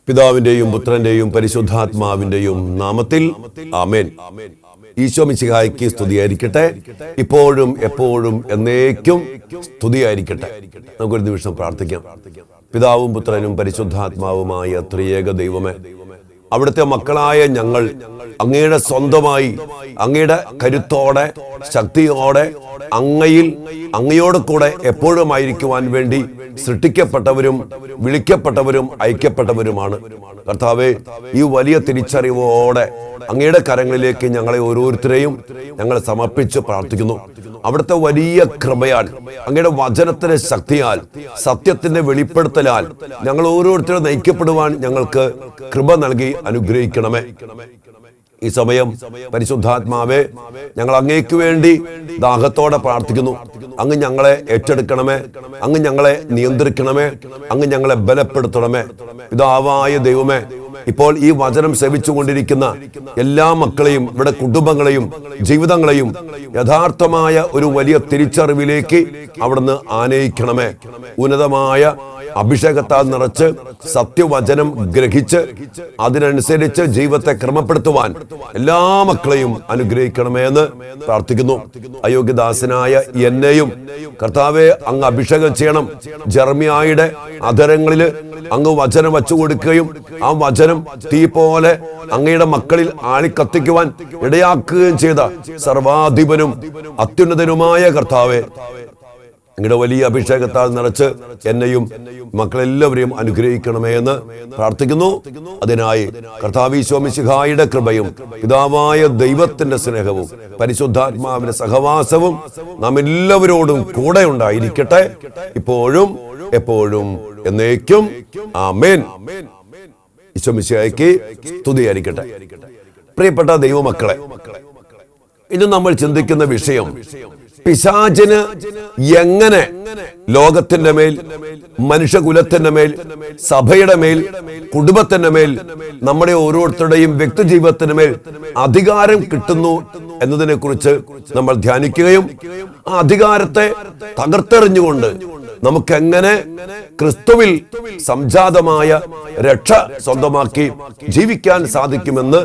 പിതാവിന്റെയും പുത്രന്റെയും പരിശുദ്ധാത്മാവിന്റെയും നാമത്തിൽ ആമേൻ. ഈശോ മിശിഹായ്ക്ക് സ്തുതിയായിരിക്കട്ടെ, ഇപ്പോഴും എപ്പോഴും എന്നേക്കും സ്തുതിയായിരിക്കട്ടെ. നമുക്കൊരു നിമിഷം പ്രാർത്ഥിക്കാം. പിതാവും പുത്രനും പരിശുദ്ധാത്മാവുമായ ത്രിയേക ദൈവമേ, അവിടുത്തെ മക്കളായ ഞങ്ങൾ അങ്ങയുടെ സ്വന്തമായി, അങ്ങയുടെ കരുത്തോടെ, ശക്തിയോടെ, അങ്ങയോട് കൂടെ എപ്പോഴും ആയിരിക്കുവാൻ വേണ്ടി സൃഷ്ടിക്കപ്പെട്ടവരും വിളിക്കപ്പെട്ടവരും ഐക്യപ്പെട്ടവരുമാണ്. കർത്താവേ, ഈ വലിയ തിരിച്ചറിവോടെ അങ്ങയുടെ കരങ്ങളിലേക്ക് ഞങ്ങളെ ഓരോരുത്തരെയും ഞങ്ങൾ സമർപ്പിച്ച് പ്രാർത്ഥിക്കുന്നു. അവിടുത്തെ വലിയ കൃപയാൽ, അങ്ങയുടെ വചനത്തിന്റെ ശക്തിയാൽ, സത്യത്തിന്റെ വെളിപ്പെടുത്തലാൽ ഞങ്ങൾ ഓരോരുത്തരും നയിക്കപ്പെടുവാൻ ഞങ്ങൾക്ക് കൃപ നൽകി അനുഗ്രഹിക്കണമേ. ഈ സമയം പരിശുദ്ധാത്മാവേ, ഞങ്ങൾ അങ്ങേക്ക് വേണ്ടി ദാഹത്തോടെ പ്രാർത്ഥിക്കുന്നു. അങ്ങ് ഞങ്ങളെ ഏറ്റെടുക്കണമേ, അങ്ങ് ഞങ്ങളെ നിയന്ത്രിക്കണമേ, അങ്ങ് ഞങ്ങളെ ബലപ്പെടുത്തണമേ. പിതാവായ ദൈവമേ, ഇപ്പോൾ ഈ വചനം ശ്രവിച്ചുകൊണ്ടിരിക്കുന്ന എല്ലാ മക്കളെയും, ഇവിടെ കുടുംബങ്ങളെയും ജീവിതങ്ങളെയും യഥാർത്ഥമായ ഒരു വലിയ തിരിച്ചറിവിലേക്ക് അവിടുന്ന് ആനയിക്കണമേ. ഉന്നതമായ അഭിഷേകത്താൽ നിറച്ച് സത്യവചനം ഗ്രഹിച്ച് അതിനനുസരിച്ച് ജീവിതത്തെ ക്രമപ്പെടുത്തുവാൻ എല്ലാ മക്കളെയും അനുഗ്രഹിക്കണമേ എന്ന് പ്രാർത്ഥിക്കുന്നു. അയോഗ്യദാസനായ എന്നെയും കർത്താവെ അങ്ങ് അഭിഷേകം ചെയ്യണം. ജെറമ്യായുടെ അധരങ്ങളില് അങ്ങ് വചനം വച്ചു കൊടുക്കുകയും ആ വചനം തീ പോലെ അങ്ങയുടെ മക്കളിൽ ആളിക്കത്തിക്കുവാൻ ഇടയാക്കുകയും ചെയ്ത സർവാധിപനും അത്യുന്നതനുമായ കർത്താവെ, അങ്ങയുടെ വലിയ അഭിഷേകത്താൽ നിറച്ച് എന്നെയും മക്കളെല്ലാവരെയും അനുഗ്രഹിക്കണമേ എന്ന് പ്രാർത്ഥിക്കുന്നു. അതിനായി കർത്താവ് ഈശോ മിശിഹായുടെ കൃപയും പിതാവായ ദൈവത്തിന്റെ സ്നേഹവും പരിശുദ്ധാത്മാവിന്റെ സഹവാസവും നാം എല്ലാവരോടും കൂടെ ഉണ്ടായിരിക്കട്ടെ, ഇപ്പോഴും എപ്പോഴും എന്നേക്കും ആമേൻ. ഈശോ മിശിഹായ്ക്ക് സ്തുതിയായിരിക്കട്ടെ. പ്രിയപ്പെട്ട ദൈവമക്കളെ, ഇന്ന് നമ്മൾ ചിന്തിക്കുന്ന വിഷയം പിശാചിന് എങ്ങനെ ലോകത്തിന്റെ മേൽ, മനുഷ്യകുലത്തിന്റെ മേൽ, സഭയുടെ മേൽ, കുടുംബത്തിന്റെ മേൽ, നമ്മുടെ ഓരോരുത്തരുടെയും വ്യക്തിജീവിതത്തിന് മേൽ അധികാരം കിട്ടുന്നു എന്നതിനെ കുറിച്ച് നമ്മൾ ധ്യാനിക്കുകയും ആ അധികാരത്തെ തകർത്തെറിഞ്ഞുകൊണ്ട് നമുക്കെങ്ങനെ ക്രിസ്തുവിൽ സംജാതമായ രക്ഷ സ്വന്തമാക്കി ജീവിക്കാൻ സാധിക്കുമെന്ന്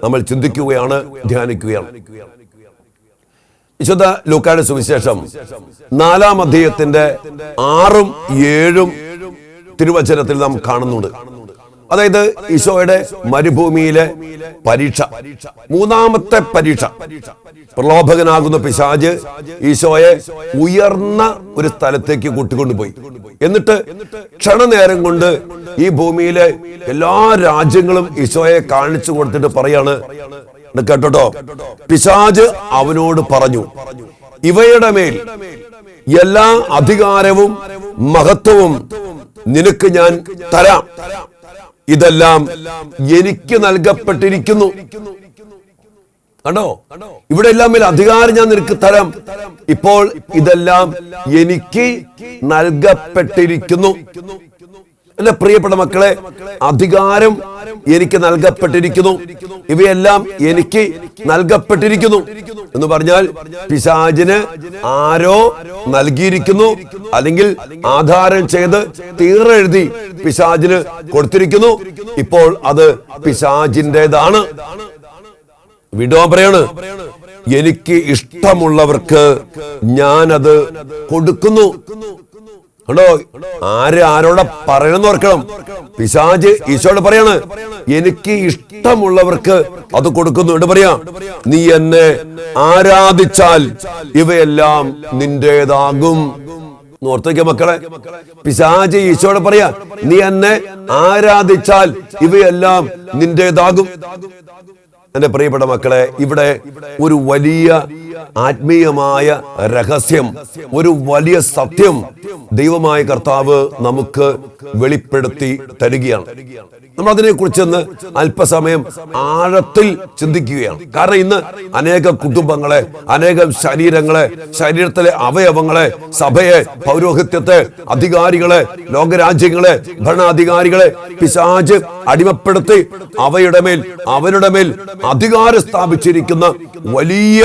നമ്മൾ ചിന്തിക്കുകയാണ്, ധ്യാനിക്കുകയാണ്. വിശുദ്ധ ലൂക്കായുടെ സുവിശേഷം 4-ാം അധ്യായത്തിന്റെ 6-ഉം 7-ഉം തിരുവചനത്തിൽ നാം കാണുന്നുണ്ട്. അതായത് ഈശോയുടെ മരുഭൂമിയിലെ പരീക്ഷ, 3-ാമത്തെ പരീക്ഷ. പ്രലോഭകനാകുന്ന പിശാച് ഈശോയെ ഉയർന്ന ഒരു സ്ഥലത്തേക്ക് കൂട്ടിക്കൊണ്ടുപോയി. എന്നിട്ട് ക്ഷണനേരം കൊണ്ട് ഈ ഭൂമിയിലെ എല്ലാ രാജ്യങ്ങളും ഈശോയെ കാണിച്ചു കൊടുത്തിട്ട് പറയാണ്, കേട്ടോ, പിശാച് അവനോട് പറഞ്ഞു, ഇവയുടെ മേൽ എല്ലാ അധികാരവും മഹത്വവും നിനക്ക് ഞാൻ തരാം, ഇതെല്ലാം എനിക്ക് നൽകപ്പെട്ടിരിക്കുന്നു. കണ്ടോ, ഇവിടെ എല്ലാം മേൽ അധികാരം ഞാൻ നിനക്ക് തരാം, ഇപ്പോൾ ഇതെല്ലാം എനിക്ക് നൽകപ്പെട്ടിരിക്കുന്നു. എന്റെ പ്രിയപ്പെട്ട മക്കളെ, അധികാരം എനിക്ക് നൽകപ്പെട്ടിരിക്കുന്നു, ഇവയെല്ലാം എനിക്ക് നൽകപ്പെട്ടിരിക്കുന്നു എന്ന് പറഞ്ഞാൽ പിശാചിന് ആരോ നൽകിയിരിക്കുന്നു, അല്ലെങ്കിൽ ആധാരം ചെയ്ത് തീരെഴുതി പിശാചിന് കൊടുത്തിരിക്കുന്നു. ഇപ്പോൾ അത് പിശാചിൻ്റെതാണ്. വീണ്ടും പറയാണ്, എനിക്ക് ഇഷ്ടമുള്ളവർക്ക് ഞാനത് കൊടുക്കുന്നു. കണ്ടോ, ആരോടെ പറയണമെന്ന് ഓർക്കണം. പിശാച് ഈശോയോട് പറയാണ്, എനിക്ക് ഇഷ്ടമുള്ളവർക്ക് അത് കൊടുക്കുന്നു. എന്ന് പറയാ, നീ എന്നെ ആരാധിച്ചാൽ ഇവയെല്ലാം നിന്റേതാകും. ഓർത്തേക്ക മക്കളെ, പിശാച് ഈശോയോട് പറയാ, നീ എന്നെ ആരാധിച്ചാൽ ഇവയെല്ലാം നിന്റേതാകും. എന്റെ പ്രിയപ്പെട്ട മക്കളെ, ഇവിടെ ഒരു വലിയ ആത്മീയമായ രഹസ്യം, ഒരു വലിയ സത്യം ദൈവമായ കർത്താവ് നമുക്ക് വെളിപ്പെടുത്തി തരികയാണ്. നമ്മൾ അതിനെക്കുറിച്ചൊന്ന് അല്പസമയം ആഴത്തിൽ ചിന്തിക്കുകയാണ്. കാരണം ഇന്ന് അനേക കുടുംബങ്ങളെ, അനേകം ശരീരങ്ങളെ, ശരീരത്തിലെ അവയവങ്ങളെ, സഭയെ, പൗരോഹിത്യത്തെ, അധികാരികളെ, ലോകരാജ്യങ്ങളെ, ഭരണാധികാരികളെ പിശാച് അടിമപ്പെടുത്തി അവരുടെ മേൽ അധികാരം സ്ഥാപിച്ചിരിക്കുന്ന വലിയ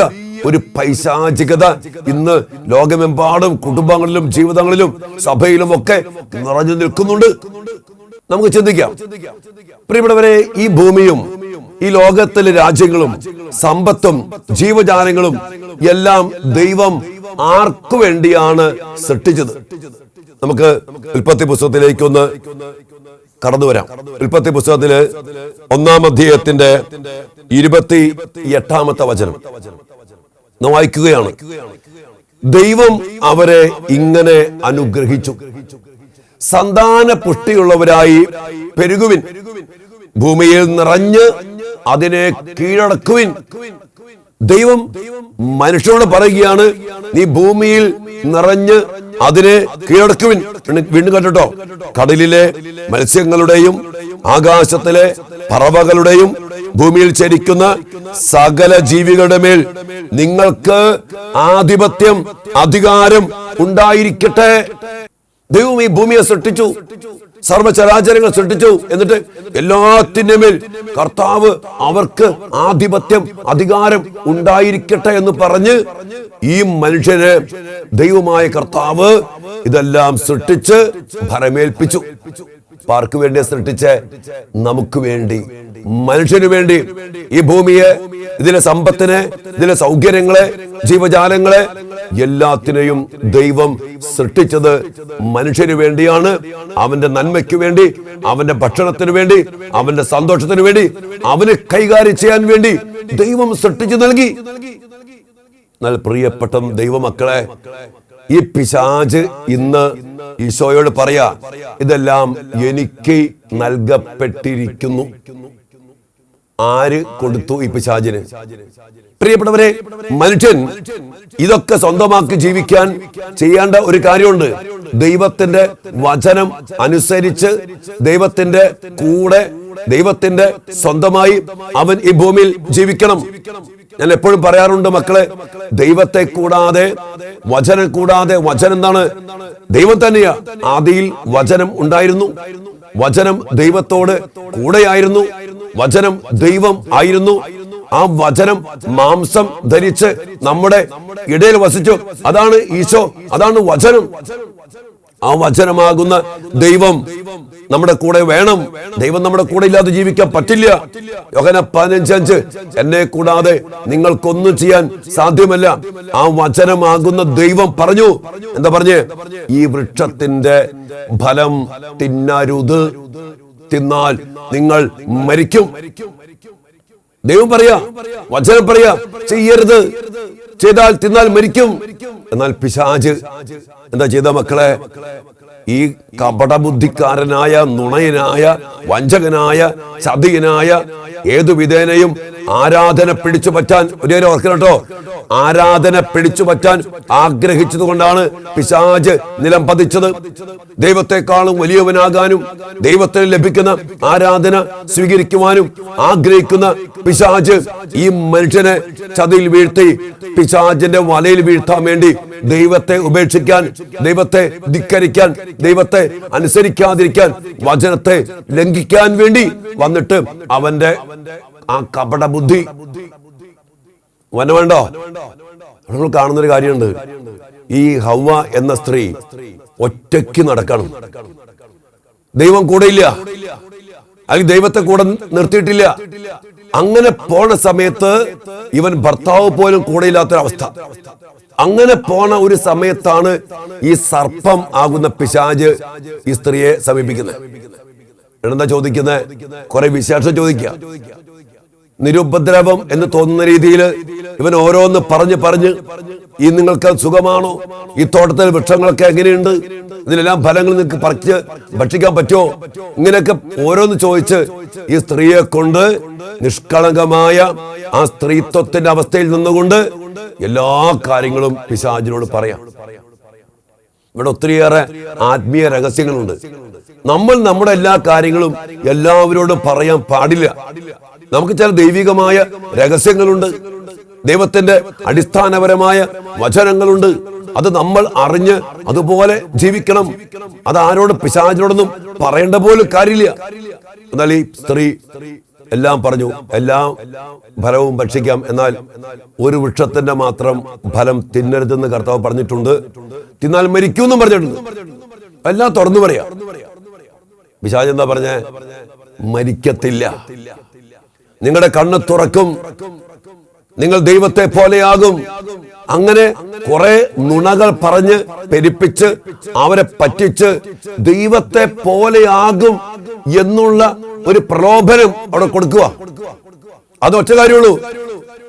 ഒരു പൈശാചികത ഇന്ന് ലോകമെമ്പാടും കുടുംബങ്ങളിലും ജീവിതങ്ങളിലും സഭയിലും ഒക്കെ നിറഞ്ഞു നിൽക്കുന്നുണ്ട്. നമുക്ക് ചിന്തിക്കാം. പ്രിയപ്പെട്ടവരെ, ഈ ഭൂമിയും ഈ ലോകത്തിലെ രാജ്യങ്ങളും സമ്പത്തും ജീവജാലങ്ങളും എല്ലാം ദൈവം ആർക്കു വേണ്ടിയാണ് സൃഷ്ടിച്ചത്? നമുക്ക് ഉൽപ്പത്തി പുസ്തകത്തിലേക്ക് ഒന്ന് കടന്നു വരാം. ഉൽപ്പത്തി പുസ്തകത്തില് 1-ാം അധ്യായത്തിന്റെ 28-ാമത്തെ വചനം നാം വായിക്കുകയാണ്. ദൈവം അവരെ ഇങ്ങനെ അനുഗ്രഹിച്ചു, സന്താന പുഷ്ടിയുള്ളവരായി പെരുകുവിൻ, ഭൂമിയിൽ നിറഞ്ഞ് അതിനെ കീഴടക്കുവിൻ. ദൈവം മനുഷ്യനോട് പറയുകയാണ്, നീ ഭൂമിയിൽ നിറഞ്ഞ് അതിനെ കീഴടക്കുവിൻ. വീണ്ടും കേട്ടോ, കടലിലെ മത്സ്യങ്ങളുടെയും ആകാശത്തിലെ പറവകളുടെയും ഭൂമിയിൽ ചരിക്കുന്ന സകല ജീവികളുടെ മേൽ നിങ്ങൾക്ക് ആധിപത്യം അധികാരം ഉണ്ടായിരിക്കട്ടെ. ദൈവം ഈ ഭൂമിയെ സൃഷ്ടിച്ചു, സർവചരാചരങ്ങൾ സൃഷ്ടിച്ചു. എന്നിട്ട് എല്ലാത്തിൻ്റെ മേൽ കർത്താവ് അവർക്ക് ആധിപത്യം അധികാരം ഉണ്ടായിരിക്കട്ടെ എന്ന് പറഞ്ഞ് ഈ മനുഷ്യന് ദൈവമായ കർത്താവ് ഇതെല്ലാം സൃഷ്ടിച്ച് ഭരമേൽപ്പിച്ചു. ആർക്ക് വേണ്ടി സൃഷ്ടിച്ച്? നമുക്ക് വേണ്ടി, മനുഷ്യന് വേണ്ടി. ഈ ഭൂമിയെ, ഇതിലെ സമ്പത്തിനെ, ഇതിലെ സൗകര്യങ്ങളെ, ജീവജാലങ്ങളെ എല്ലാത്തിനെയും ദൈവം സൃഷ്ടിച്ചത് മനുഷ്യന് വേണ്ടിയാണ്. അവന്റെ നന്മയ്ക്ക് വേണ്ടി, അവന്റെ ഭക്ഷണത്തിന് വേണ്ടി, അവന്റെ സന്തോഷത്തിന് വേണ്ടി, അവന് കൈകാര്യം ചെയ്യാൻ വേണ്ടി ദൈവം സൃഷ്ടിച്ചു നൽകി. എന്നാൽ പ്രിയപ്പെട്ട ദൈവമക്കളെ, ഈ പിശാച് ഇന്ന് ഈശോയോട് പറയാ, ഇതെല്ലാം എനിക്ക് നൽകപ്പെട്ടിരിക്കുന്നു. ആര് കൊടുത്തു ഈ പിശാചിന്? പ്രിയപ്പെട്ടവരെ, മനുഷ്യൻ ഇതൊക്കെ സ്വന്തമാക്കി ജീവിക്കാൻ ചെയ്യേണ്ട ഒരു കാര്യമുണ്ട്. ദൈവത്തിന്റെ വചനം അനുസരിച്ച് ദൈവത്തിന്റെ കൂടെ, ദൈവത്തിന്റെ സ്വന്തമായി അവൻ ഈ ഭൂമിയിൽ ജീവിക്കണം. ഞാൻ എപ്പോഴും പറയാറുണ്ട്, മക്കളെ, ദൈവത്തെ കൂടാതെ, വചനം കൂടാതെ, വചനം എന്താണ്? ദൈവം തന്നെയാ. ആദിയിൽ വചനം ഉണ്ടായിരുന്നു, വചനം ദൈവത്തോട് കൂടെയായിരുന്നു, വചനം ദൈവം ആയിരുന്നു. ആ വചനം മാംസം ധരിച്ച് നമ്മുടെ ഇടയിൽ വസിച്ചു. അതാണ് ഈശോ, അതാണ് വചനം. ആ വചനമാകുന്ന ദൈവം നമ്മുടെ കൂടെ വേണം. ദൈവം നമ്മുടെ കൂടെ ഇല്ലാതെ ജീവിക്കാൻ പറ്റില്ല. യോഹന്നാൻ 15:5, എന്നെ കൂടാതെ നിങ്ങൾക്കൊന്നും ചെയ്യാൻ സാധ്യമല്ല. ആ വചനമാകുന്ന ദൈവം പറഞ്ഞു. എന്താ പറഞ്ഞേ? ഈ വൃക്ഷത്തിന്റെ ഫലം തിന്നരുത്, തിന്നാൽ നിങ്ങൾ മരിക്കും. ദൈവം പറയാ, വചനം പറയാ, ചെയ്യരുത്, ചെയ്താൽ തിന്നാൽ മരിക്കും. എന്നാൽ പിശാച് എന്താ ചെയ്ത മക്കളെ? ഈ കപടബുദ്ധിക്കാരനായ, നുണയനായ, വഞ്ചകനായ, ചതിയനായ, ഏതു വിധേനയും ആരാധന പിടിച്ചു പറ്റാൻ, ഒരേ ഓർക്കണം കേട്ടോ, ആരാധന പിടിച്ചു പറ്റാൻ ആഗ്രഹിച്ചത് കൊണ്ടാണ് പിശാച് നിലം പതിച്ചത്. ദൈവത്തെക്കാളും വലിയവനാകാനും ദൈവത്തിന് ലഭിക്കുന്ന ആരാധന സ്വീകരിക്കുവാനും ആഗ്രഹിക്കുന്ന പിശാച് ഈ മനുഷ്യനെ ചതിയിൽ വീഴ്ത്തി, പിശാചിന്റെ വലയിൽ വീഴ്ത്താൻ വേണ്ടി ദൈവത്തെ ഉപേക്ഷിക്കാൻ, ദൈവത്തെ ധിക്കരിക്കാൻ, ദൈവത്തെ അനുസരിക്കാതിരിക്കാൻ, വചനത്തെ ലംഘിക്കാൻ വേണ്ടി വന്നിട്ട് അവന്റെ ആ കപട ബുദ്ധി വേണ്ടോ? നമ്മൾ കാണുന്നൊരു കാര്യമുണ്ട്. ഈ ഹവ്വ എന്ന സ്ത്രീ ഒറ്റയ്ക്ക് നടക്കണം. ദൈവം കൂടെയില്ല, അല്ലെങ്കിൽ ദൈവത്തെ കൂടെ നിർത്തിയിട്ടില്ല. അങ്ങനെ പോണ സമയത്ത് ഇവൻ ഭർത്താവ് പോലും കൂടെയില്ലാത്തൊരവസ്ഥ. അങ്ങനെ പോണ ഒരു സമയത്താണ് ഈ സർപ്പം ആകുന്ന പിശാച് ഈ സ്ത്രീയെ സമീപിക്കുന്നത്. എന്താ ചോദിക്കുന്നത്? കുറെ വിശേഷം ചോദിക്കുക. നിരുപദ്രവം എന്ന് തോന്നുന്ന രീതിയിൽ ഇവൻ ഓരോന്ന് പറഞ്ഞ് ഈ നിങ്ങൾക്ക് സുഖമാണോ? ഈ തോട്ടത്തിലെ വൃക്ഷങ്ങളൊക്കെ എങ്ങനെയുണ്ട്? ഇതിലെല്ലാം ഫലങ്ങൾ നിങ്ങൾക്ക് പറിച്ച് ഭക്ഷിക്കാൻ പറ്റുമോ? ഇങ്ങനെയൊക്കെ ഓരോന്ന് ചോദിച്ച് ഈ സ്ത്രീയെ കൊണ്ട് നിഷ്കളങ്കമായ ആ സ്ത്രീത്വത്തിന്റെ അവസ്ഥയിൽ നിന്നുകൊണ്ട് എല്ലാ കാര്യങ്ങളും പിശാചിനോട് പറയാം. ഇവിടെ ഒത്തിരിയേറെ ആത്മീയ രഹസ്യങ്ങളുണ്ട്. നമ്മൾ നമ്മുടെ എല്ലാ കാര്യങ്ങളും എല്ലാവരോടും പറയാൻ പാടില്ല. നമുക്ക് ചില ദൈവികമായ രഹസ്യങ്ങളുണ്ട്, ദൈവത്തിന്റെ അടിസ്ഥാനപരമായ വചനങ്ങളുണ്ട്. അത് നമ്മൾ അറിഞ്ഞ് അതുപോലെ ജീവിക്കണം. അത് ആരോടും പിശാചിനോടൊന്നും പറയേണ്ട പോലും കാര്യമില്ല. എന്നാൽ ഈ സ്ത്രീ എല്ലാം പറഞ്ഞു, എല്ലാം ഫലവും ഭക്ഷിക്കാം, എന്നാൽ ഒരു വൃക്ഷത്തിന്റെ മാത്രം ഫലം തിന്നരുതെന്ന് കർത്താവ് പറഞ്ഞിട്ടുണ്ട്. തിന്നാൽ മരിക്കൂന്നും പറഞ്ഞിട്ടുണ്ട്. എല്ലാം തുറന്നു പറയാം. പിശാച് എന്താ പറഞ്ഞേ? മരിക്കത്തില്ല, നിങ്ങളുടെ കണ്ണ് തുറക്കും, നിങ്ങൾ ദൈവത്തെ പോലെയാകും. അങ്ങനെ കുറെ നുണകൾ പറഞ്ഞ് പെരുപ്പിച്ച് അവരെ പറ്റിച്ച് ദൈവത്തെ പോലെയാകും എന്നുള്ള ഒരു പ്രലോഭനം അവിടെ കൊടുക്കുക. അത് ഒറ്റ കാര്യമുള്ളൂ,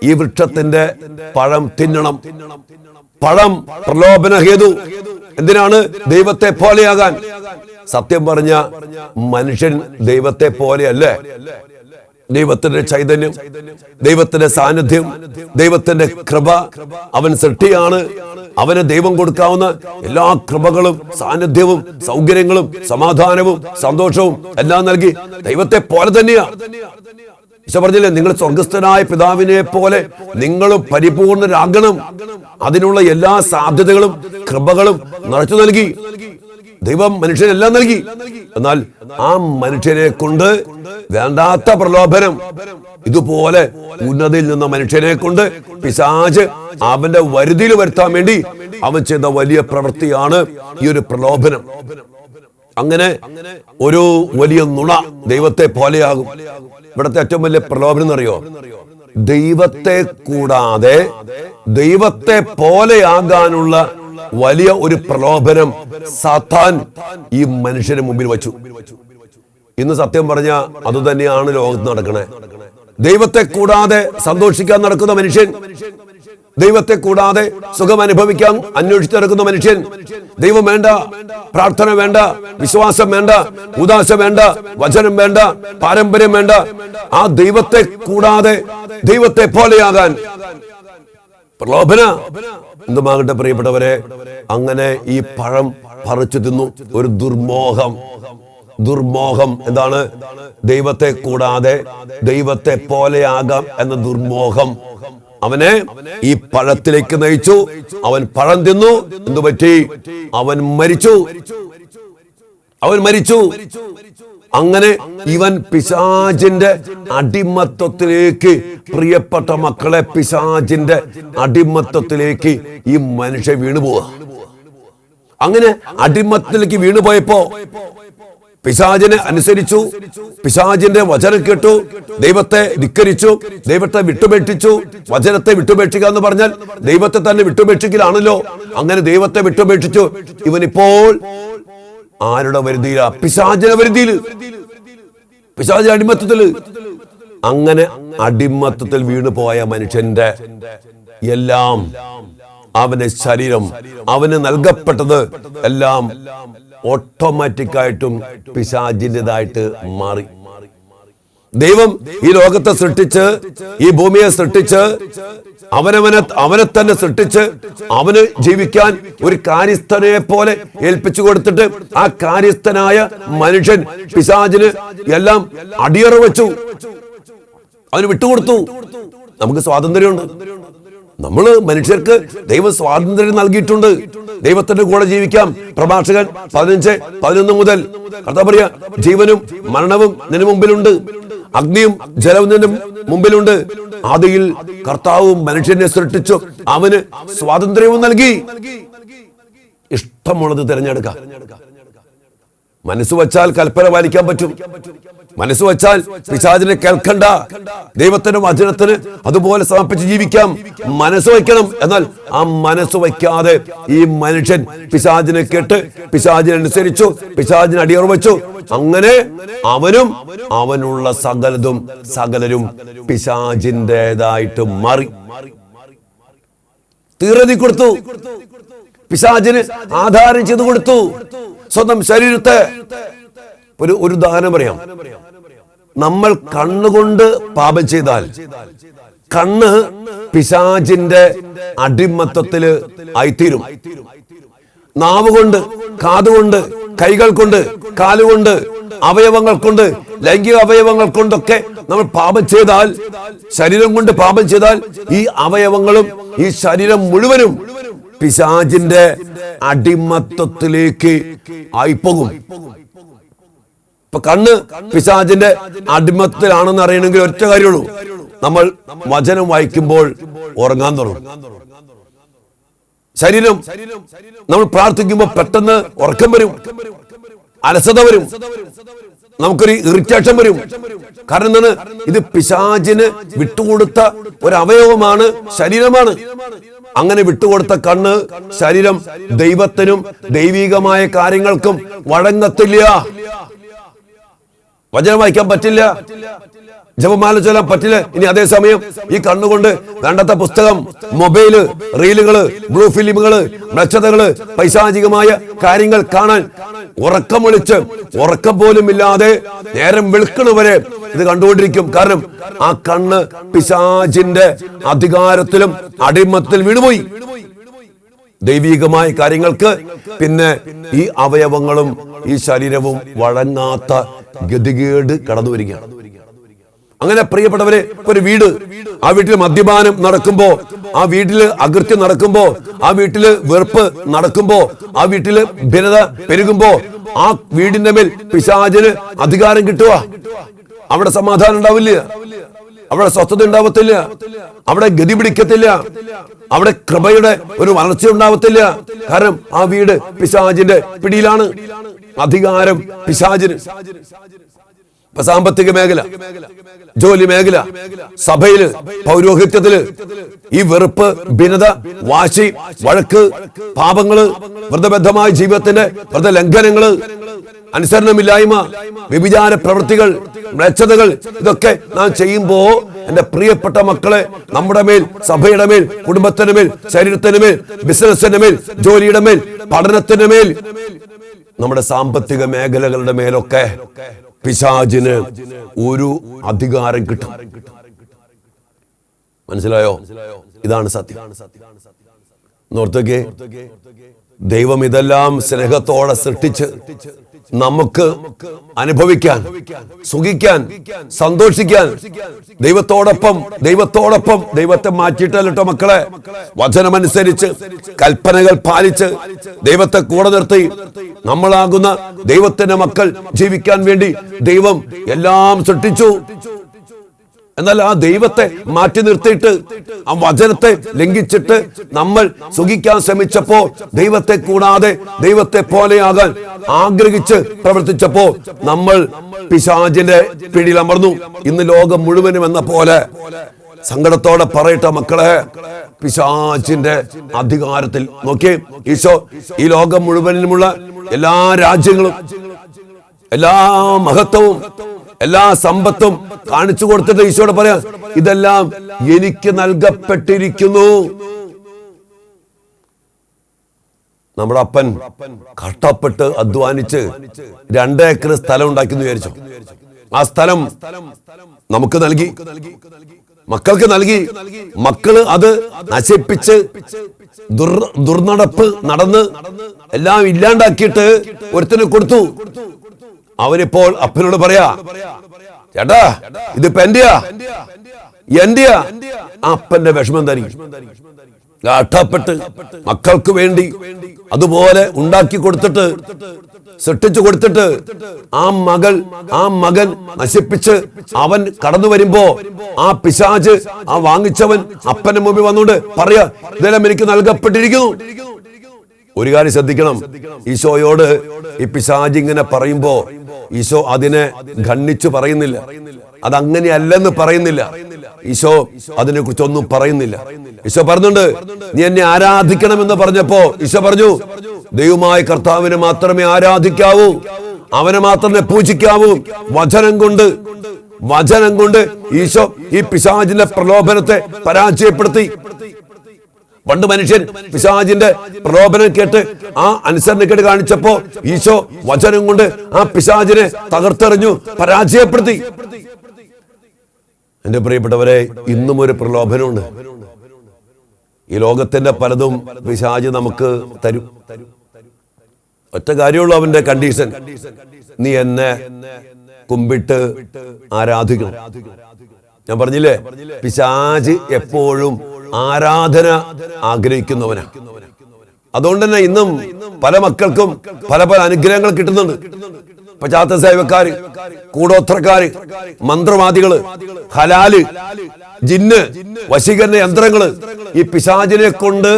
ഈ വൃക്ഷത്തിന്റെ പഴം തിന്നണം. പഴം പ്രലോഭന ഹേതു. എന്തിനാണ്? ദൈവത്തെ പോലെയാകാൻ. സത്യം പറഞ്ഞ മനുഷ്യൻ ദൈവത്തെ പോലെയല്ലേ? ദൈവത്തിന്റെ ചൈതന്യം, ദൈവത്തിന്റെ സാന്നിധ്യം, ദൈവത്തിന്റെ കൃപ, അവൻ സൃഷ്ടിയാണ്. അവന് ദൈവം കൊടുക്കാവുന്ന എല്ലാ കൃപകളും സാന്നിധ്യവും സൗകര്യങ്ങളും സമാധാനവും സന്തോഷവും എല്ലാം നൽകി ദൈവത്തെ പോലെ തന്നെയാ. ഈശോ പറഞ്ഞില്ലേ, നിങ്ങൾ സ്വർഗസ്ഥനായ പിതാവിനെ പോലെ നിങ്ങളും പരിപൂർണരാകണം. അതിനുള്ള എല്ലാ സാധ്യതകളും കൃപകളും നിറച്ചു നൽകി ദൈവം മനുഷ്യനെല്ലാം നൽകി. എന്നാൽ ആ മനുഷ്യനെ കൊണ്ട് വേണ്ടാത്ത പ്രലോഭനം, ഇതുപോലെ ഉന്നതിയിൽ നിന്ന മനുഷ്യനെ കൊണ്ട് പിശാച് അവന്റെ വരുതിയിൽ വരുത്താൻ വേണ്ടി അവൻ ചെയ്ത വലിയ പ്രവൃത്തിയാണ് ഈ ഒരു പ്രലോഭനം. അങ്ങനെ ഒരു വലിയ നുണ, ദൈവത്തെ പോലെയാകും. ഇവിടുത്തെ ഏറ്റവും വലിയ പ്രലോഭനം എന്നറിയോ? ദൈവത്തെ കൂടാതെ ദൈവത്തെ പോലെയാകാനുള്ള വലിയ ഒരു പ്രലോഭനം സാത്താൻ ഈ മനുഷ്യന് മുമ്പിൽ വച്ചു. ഇന്ന് സത്യം പറഞ്ഞ അതുതന്നെയാണ് ലോകത്ത് നടക്കണേ. ദൈവത്തെ കൂടാതെ സന്തോഷിക്കാൻ നടക്കുന്ന മനുഷ്യൻ, ദൈവത്തെ കൂടാതെ സുഖം അനുഭവിക്കാൻ അന്വേഷിച്ച് നടക്കുന്ന മനുഷ്യൻ, ദൈവം വേണ്ട, പ്രാർത്ഥന വേണ്ട, വിശ്വാസം വേണ്ട, ഉദാശ വേണ്ട, വചനം വേണ്ട, പാരമ്പര്യം വേണ്ട, ആ ദൈവത്തെ കൂടാതെ ദൈവത്തെ പോലെയാകാൻ പ്രലോഭന എന്തുമാകട്ടെ പ്രിയപ്പെട്ടവരെ. അങ്ങനെ ഈ പഴം പറിച്ചു തിന്നു. ഒരു ദുർമോഹം. ദുർമോഹം എന്താണ്? ദൈവത്തെ കൂടാതെ ദൈവത്തെ പോലെയാകാം എന്ന ദുർമോഹം അവനെ ഈ പഴത്തിലേക്ക് നയിച്ചു. അവൻ പഴം തിന്നു. എന്തു പറ്റി? അവൻ മരിച്ചു. അവൻ മരിച്ചു. അങ്ങനെ ഇവൻ പിശാചിന്റെ അടിമത്തത്തിലേക്ക്, പ്രിയപ്പെട്ട മക്കളെ, പിശാചിന്റെ അടിമത്തത്തിലേക്ക് ഈ മനുഷ്യൻ വീണുപോവുക. അങ്ങനെ അടിമത്തത്തിലേക്ക് വീണുപോയപ്പോ പിശാചിനെ അനുസരിച്ചു, പിശാചിന്റെ വചനം കേട്ടു, ദൈവത്തെ ധിക്കരിച്ചു, ദൈവത്തെ വിട്ടുപേക്ഷിച്ചു. വചനത്തെ വിട്ടുപേക്ഷിക്കുക എന്ന് പറഞ്ഞാൽ ദൈവത്തെ തന്നെ വിട്ടുപേക്ഷിക്കലാണല്ലോ. അങ്ങനെ ദൈവത്തെ വിട്ടുപേക്ഷിച്ചു. ഇവനിപ്പോൾ ആരുടെ വരുതിയിലാ? പിശാചിന്റെ വരുതിയില്, പിശാചിന്റെ അടിമത്തത്തില്. അങ്ങനെ അടിമത്തത്തിൽ വീണു പോയ മനുഷ്യന്റെ എല്ലാം, അവന്റെ ശരീരം, അവന് നൽകപ്പെട്ടത് എല്ലാം ഓട്ടോമാറ്റിക്കായിട്ടും പിശാചിൻ്റെതായിട്ട് മാറി. ദൈവം ഈ ലോകത്തെ സൃഷ്ടിച്ച്, ഈ ഭൂമിയെ സൃഷ്ടിച്ച്, അവനെ തന്നെ സൃഷ്ടിച്ച് അവന് ജീവിക്കാൻ ഒരു കാര്യസ്ഥനെ പോലെ ഏൽപ്പിച്ചു കൊടുത്തിട്ട് ആ കാര്യസ്ഥനായ മനുഷ്യൻ പിശാചിന് എല്ലാം അടിയറ വെച്ചു, അവന് വിട്ടുകൊടുത്തു. നമുക്ക് സ്വാതന്ത്ര്യമുണ്ട്. നമ്മള് മനുഷ്യർക്ക് ദൈവം സ്വാതന്ത്ര്യം നൽകിയിട്ടുണ്ട്. ദൈവത്തിന്റെ കൂടെ ജീവിക്കാം. പ്രഭാഷകൻ 15:11 മുതൽ കർത്താവ് പറയാ, ജീവനും മരണവും നിന്റെ മുമ്പിലുണ്ട്, അഗ്നിയും ജലവും നിന്റെ മുമ്പിലുണ്ട്. ആദിയിൽ കർത്താവ് മനുഷ്യനെ സൃഷ്ടിച്ചു, അവന് സ്വാതന്ത്ര്യവും നൽകി. ഇഷ്ടമുള്ളത് തിരഞ്ഞെടുക്കാം. മനസ്സ് വച്ചാൽ കൽപ്പന പാലിക്കാൻ പറ്റും. മനസ്സ് വച്ചാൽ പിശാചിനെ കേൾക്കണ്ട, ദൈവത്തിന്റെ വചനത്തിന് അതുപോലെ സമർപ്പിച്ച് ജീവിക്കാം. മനസ്സ് വയ്ക്കണം. എന്നാൽ ആ മനസ്സ് വയ്ക്കാതെ ഈ മനുഷ്യൻ പിശാചിനെ കേട്ട് പിശാചിനെ അനുസരിച്ചു, പിശാചിനെ അടിയറ വെച്ചു. അങ്ങനെ അവനും അവനുള്ള സകലരും പിശാചിൻ്റെതായിട്ട് മാറി. തീർത്തി കൊടുത്തു, പിശാചിന് ആധാരം ചെയ്തു കൊടുത്തു സ്വന്തം ശരീരത്തെ. ഒരു ഉദാഹരണം പറയാം. നമ്മൾ കണ്ണുകൊണ്ട് പാപം ചെയ്താൽ കണ്ണ് പിശാചിന്റെ അടിമത്തത്തില് ആയിത്തീരും. നാവ് കൊണ്ട്, കാതുകൊണ്ട്, കൈകൾ കൊണ്ട്, കാലുകൊണ്ട്, അവയവങ്ങൾ കൊണ്ട്, ലൈംഗിക അവയവങ്ങൾ കൊണ്ടൊക്കെ നമ്മൾ പാപം ചെയ്താൽ, ശരീരം കൊണ്ട് പാപം ചെയ്താൽ ഈ അവയവങ്ങളും ഈ ശരീരം മുഴുവനും പിശാചിന്റെ അടിമത്തത്തിലേക്ക് ആയിപ്പോകും. ഇപ്പൊ കണ്ണ് പിശാചിന്റെ അടിമത്തത്തിലാണെന്ന് അറിയണമെങ്കിൽ ഒറ്റ കാര്യമുള്ളൂ, നമ്മൾ വചനം വായിക്കുമ്പോൾ ഉറങ്ങാൻ തുടങ്ങും. ശരീരം നമ്മൾ പ്രാർത്ഥിക്കുമ്പോൾ പെട്ടെന്ന് ഉറക്കം വരും. അലസത വരും, നമുക്കൊരു ഇറിറ്റേഷൻ വരും. കാരണം എന്താണ്? ഇത് പിശാചിന് വിട്ടുകൊടുത്ത ഒരു അവയവമാണ്, ശരീരമാണ്. അങ്ങനെ വിട്ടുകൊടുത്ത കണ്ണ്, ശരീരം ദൈവത്തിനും ദൈവികമായ കാര്യങ്ങൾക്കും വഴങ്ങത്തില്ല. വചനം വായിക്കാൻ പറ്റില്ല, ജപമാല ചൊല്ലാൻ പറ്റില്ല. ഇനി അതേസമയം ഈ കണ്ണുകൊണ്ട് വേണ്ടത്ത പുസ്തകം, മൊബൈല്, റീലുകള്, ബ്ലൂ ഫിലിമുകള്, മ്ലേച്ഛതകള്, പൈശാചികമായ കാര്യങ്ങൾ കാണാൻ ഉറക്കം വിളിച്ച് ഉറക്കം പോലും ഇല്ലാതെ നേരം വെളുക്കണവരെ ഇത് കണ്ടുകൊണ്ടിരിക്കും. കാരണം ആ കണ്ണ് പിശാചിന്റെ അധികാരത്തിലും അടിമത്തിൽ വീണുപോയി. ദൈവികമായ കാര്യങ്ങൾക്ക് പിന്നെ ഈ അവയവങ്ങളും ഈ ശരീരവും വഴങ്ങാത്ത ഗതികേട് കടന്നു വരികയാണ്. അങ്ങനെ പ്രിയപ്പെട്ടവരെ, ഒരു വീട്, ആ വീട്ടിൽ മദ്യപാനം നടക്കുമ്പോ, ആ വീട്ടില് അകൃത്യം നടക്കുമ്പോ, ആ വീട്ടില് വെറുപ്പ് നടക്കുമ്പോ, ആ വീട്ടില് ഭിന്നത പെരുകുമ്പോ, ആ വീടിന്റെ മേൽ പിശാചിന് അധികാരം കിട്ടുക. അവിടെ സമാധാനം ഉണ്ടാവില്ല, അവിടെ സ്വസ്ഥത ഉണ്ടാവത്തില്ല, അവിടെ ഗതി പിടിക്കത്തില്ല, അവിടെ കൃപയുടെ ഒരു വളർച്ച ഉണ്ടാവത്തില്ല. കാരണം ആ വീട് പിശാചിന്റെ പിടിയിലാണ്. അധികാരം പിശാചിന്. സാമ്പത്തിക മേഖല, ജോലി മേഖല, സഭയില്, പൗരോഹിത്യത്തില് ഈ വെറുപ്പ്, ഭിന്നത, വാശി, വഴക്ക്, പാപങ്ങള്, വ്രതബദ്ധമായ ജീവിതത്തിന്റെ വ്രതലംഘനങ്ങള്, അനുസരണമില്ലായ്മ, വ്യഭിചാര പ്രവൃത്തികൾ, മ്ലേച്ഛതകൾ, ഇതൊക്കെ നാം ചെയ്യുമ്പോ എന്റെ പ്രിയപ്പെട്ട മക്കളെ, നമ്മുടെ മേൽ, സഭയുടെ മേൽ, കുടുംബത്തിന്റെ മേൽ, ശരീരത്തിന്റെ മേൽ, ബിസിനസിന്റെ മേൽ, ജോലിയുടെ മേൽ, പഠനത്തിന്റെ മേൽ, നമ്മുടെ സാമ്പത്തിക മേഖലകളുടെ മേലൊക്കെ പിശാചിന് ഒരു അധികാരം കിട്ടും. മനസ്സിലായോ? ഇതാണ് സത്യം. നോർത്തേക്ക് ദൈവം ഇതെല്ലാം സ്നേഹത്തോടെ സൃഷ്ടിച്ച് നമുക്ക് അനുഭവിക്കാൻ, സുഖിക്കാൻ, സന്തോഷിക്കാൻ, ദൈവത്തോടൊപ്പം ദൈവത്തെ മാറ്റിയിട്ടല്ലോ മക്കളെ. വചനമനുസരിച്ച് കൽപ്പനകൾ പാലിച്ച് ദൈവത്തെ കൂടെ നിർത്തി നമ്മളാകുന്ന ദൈവത്തിന്റെ മക്കൾ ജീവിക്കാൻ വേണ്ടി ദൈവം എല്ലാം സൃഷ്ടിച്ചു. എന്നാൽ ആ ദൈവത്തെ മാറ്റി നിർത്തിയിട്ട്, ആ വചനത്തെ ലംഘിച്ചിട്ട് നമ്മൾ സുഖിക്കാൻ ശ്രമിച്ചപ്പോ, ദൈവത്തെ കൂടാതെ ദൈവത്തെ പോലെയാകാൻ ആഗ്രഹിച്ച് പ്രവർത്തിച്ചപ്പോ നമ്മൾ പിശാചിന്റെ പിടിയിൽ അമർന്നു. ഇന്ന് ലോകം മുഴുവനും എന്ന പോലെ സങ്കടത്തോടെ പറയട്ടെ മക്കളെ, പിശാചിന്റെ അധികാരത്തിൽ. നോക്കിയേ, ഈശോ ഈ ലോകം മുഴുവനുമുള്ള എല്ലാ രാജ്യങ്ങളും, എല്ലാ മഹത്വവും, എല്ലാ സമ്പത്തും കാണിച്ചു കൊടുത്തിട്ട് ഈശോയോട് പറയാം, ഇതെല്ലാം എനിക്ക് നൽകപ്പെട്ടിരിക്കുന്നു. നമ്മുടെ അപ്പൻ കഷ്ടപ്പെട്ട് അധ്വാനിച്ച് 2 ഏക്കർ സ്ഥലം ഉണ്ടാക്കി വിചാരിച്ചു. ആ സ്ഥലം നമുക്ക് നൽകി, മക്കൾക്ക് നൽകി. മക്കള് അത് നശിപ്പിച്ച് ദുർനടപ്പ് നടന്ന് എല്ലാം ഇല്ലാണ്ടാക്കിയിട്ട് ഒരുത്തിന് കൊടുത്തു. അവനിപ്പോൾ അപ്പനോട് പറയാ, ചേട്ടാ ഇതിപ്പോ എന്റെയാ. അപ്പന്റെ വിഷമം തരും. കഷ്ടപ്പെട്ട് മക്കൾക്ക് വേണ്ടി അതുപോലെ ഉണ്ടാക്കി കൊടുത്തിട്ട്, സൃഷ്ടിച്ചു കൊടുത്തിട്ട് ആ മകൻ നശിപ്പിച്ച് അവൻ കടന്നു വരുമ്പോ ആ പിശാച്, ആ വാങ്ങിച്ചവൻ അപ്പന്റെ മുമ്പിൽ വന്നുകൊണ്ട് പറയാ, ഇതെല്ലാം എനിക്ക് നൽകപ്പെട്ടിരിക്കുന്നു. ഒരു കാര്യം ശ്രദ്ധിക്കണം, ഈശോയോട് ഈ പിശാച് ഇങ്ങനെ പറയുമ്പോ ഈശോ അതിനെ ഖണ്ഡിച്ചു പറയുന്നില്ല, അതങ്ങനെയല്ലെന്ന് പറയുന്നില്ല. ഈശോ അതിനെ കുറിച്ചൊന്നും പറയുന്നില്ല. ഈശോ പറഞ്ഞുണ്ട്, നീ എന്നെ ആരാധിക്കണമെന്ന് പറഞ്ഞപ്പോ ഈശോ പറഞ്ഞു, ദൈവമായ കർത്താവിനെ മാത്രമേ ആരാധിക്കാവൂ, അവനെ മാത്രമേ പൂജിക്കാവൂ. വചനം കൊണ്ട് ഈശോ ഈ പിശാചിന്റെ പ്രലോഭനത്തെ പരാജയപ്പെടുത്തി. പണ്ട് മനുഷ്യൻ പിശാചിന്റെ പ്രലോഭനം കേട്ട് ആ അനുസരണക്കേട് കാണിച്ചപ്പോ ഈശോ വചനം കൊണ്ട് ആ പിശാചിനെ തകർത്തെറിഞ്ഞു, പരാജയപ്പെടുത്തി. എന്റെ പ്രിയപ്പെട്ടവരെ, ഇന്നും ഒരു പ്രലോഭനമുണ്ട്. ഈ ലോകത്തിന്റെ പലതും പിശാച് നമുക്ക് തരും. ഒറ്റ കാര്യമുള്ളൂ അവന്റെ കണ്ടീഷൻ, നീ എന്നെ കുമ്പിട്ട് ആരാധിക്കണം. ഞാൻ പറഞ്ഞില്ലേ, പിശാച് എപ്പോഴും ആരാധന ആഗ്രഹിക്കുന്നവനാ. അതുകൊണ്ട് തന്നെ ഇന്നും പല മക്കൾക്കും പല അനുഗ്രഹങ്ങൾ കിട്ടുന്നുണ്ട്. പശ്ചാത്തല സേവക്കാര്, കൂടോത്രക്കാര്, മന്ത്രവാദികള്, ഹലാല്, ജിന്ന്, വശീകരണ യന്ത്രങ്ങള്, ഈ പിശാചിനെ കൊണ്ട്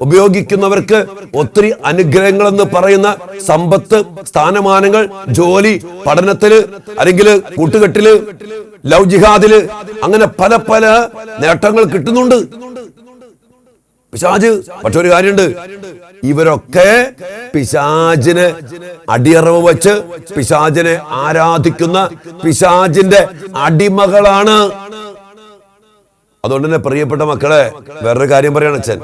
ഉപയോഗിക്കുന്നവർക്ക് ഒത്തിരി അനുഗ്രഹങ്ങൾ എന്ന് പറയുന്ന സമ്പത്ത്, സ്ഥാനമാനങ്ങൾ, ജോലി, പഠനത്തില്, അല്ലെങ്കിൽ കൂട്ടുകെട്ടില്, ലവ് ജിഹാദില്, അങ്ങനെ പല പല നേട്ടങ്ങൾ കിട്ടുന്നുണ്ട് പിശാച്. പക്ഷെ ഒരു കാര്യമുണ്ട്, ഇവരൊക്കെ പിശാചിന് അടിയറവ് വെച്ച് പിശാചിനെ ആരാധിക്കുന്ന പിശാചിന്റെ അടിമകളാണ്. അതുകൊണ്ട് തന്നെ പ്രിയപ്പെട്ട മക്കളെ, വേറൊരു കാര്യം പറയാണ് അച്ഛൻ.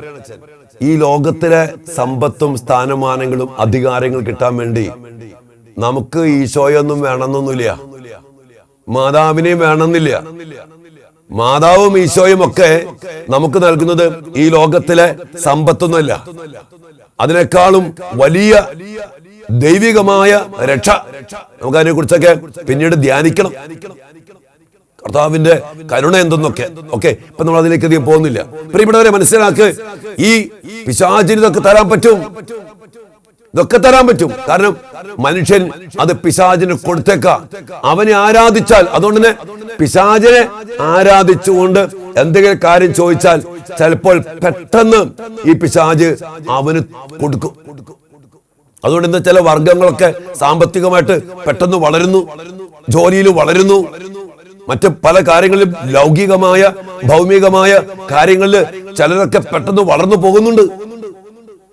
ഈ ലോകത്തിലെ സമ്പത്തും സ്ഥാനമാനങ്ങളും അധികാരങ്ങൾ കിട്ടാൻ വേണ്ടി നമുക്ക് ഈശോയൊന്നും വേണമെന്നൊന്നുമില്ല, മാതാവിനെയും വേണമെന്നില്ല. മാതാവും ഈശോയും ഒക്കെ നമുക്ക് നൽകുന്നത് ഈ ലോകത്തിലെ സമ്പത്തൊന്നുമല്ല, അതിനേക്കാളും വലിയ ദൈവികമായ രക്ഷ. നമുക്കതിനെ കുറിച്ചൊക്കെ പിന്നീട് ധ്യാനിക്കണം, കർത്താവിന്റെ കരുണ എന്തെന്നൊക്കെ. ഓക്കെ, ഇപ്പൊ നമ്മൾ അതിലേക്ക് അധികം പോകുന്നില്ല. പ്രിയപ്പെട്ടവരെ, മനസ്സിലാക്ക്, ഈ പിശാചിന് ഇതൊക്കെ തരാൻ പറ്റും, ഇതൊക്കെ തരാൻ പറ്റും. കാരണം മനുഷ്യൻ അത് പിശാചിന് കൊടുത്തേക്കാം, അവനെ ആരാധിച്ചാൽ. അതുകൊണ്ട് തന്നെ പിശാചിനെ ആരാധിച്ചുകൊണ്ട് എന്തെങ്കിലും കാര്യം ചോദിച്ചാൽ ചിലപ്പോൾ പെട്ടെന്ന് ഈ പിശാച് അവന് കൊടുക്കും. അതുകൊണ്ട് ഇന്ന് ചില വർഗങ്ങളൊക്കെ സാമ്പത്തികമായിട്ട് പെട്ടെന്ന് വളരുന്നു, ജോലിയിൽ വളരുന്നു, മറ്റ് പല കാര്യങ്ങളിലും ലൗകികമായ ഭൗമികമായ കാര്യങ്ങളിൽ ചിലരൊക്കെ പെട്ടെന്ന് വളർന്നു പോകുന്നുണ്ട്.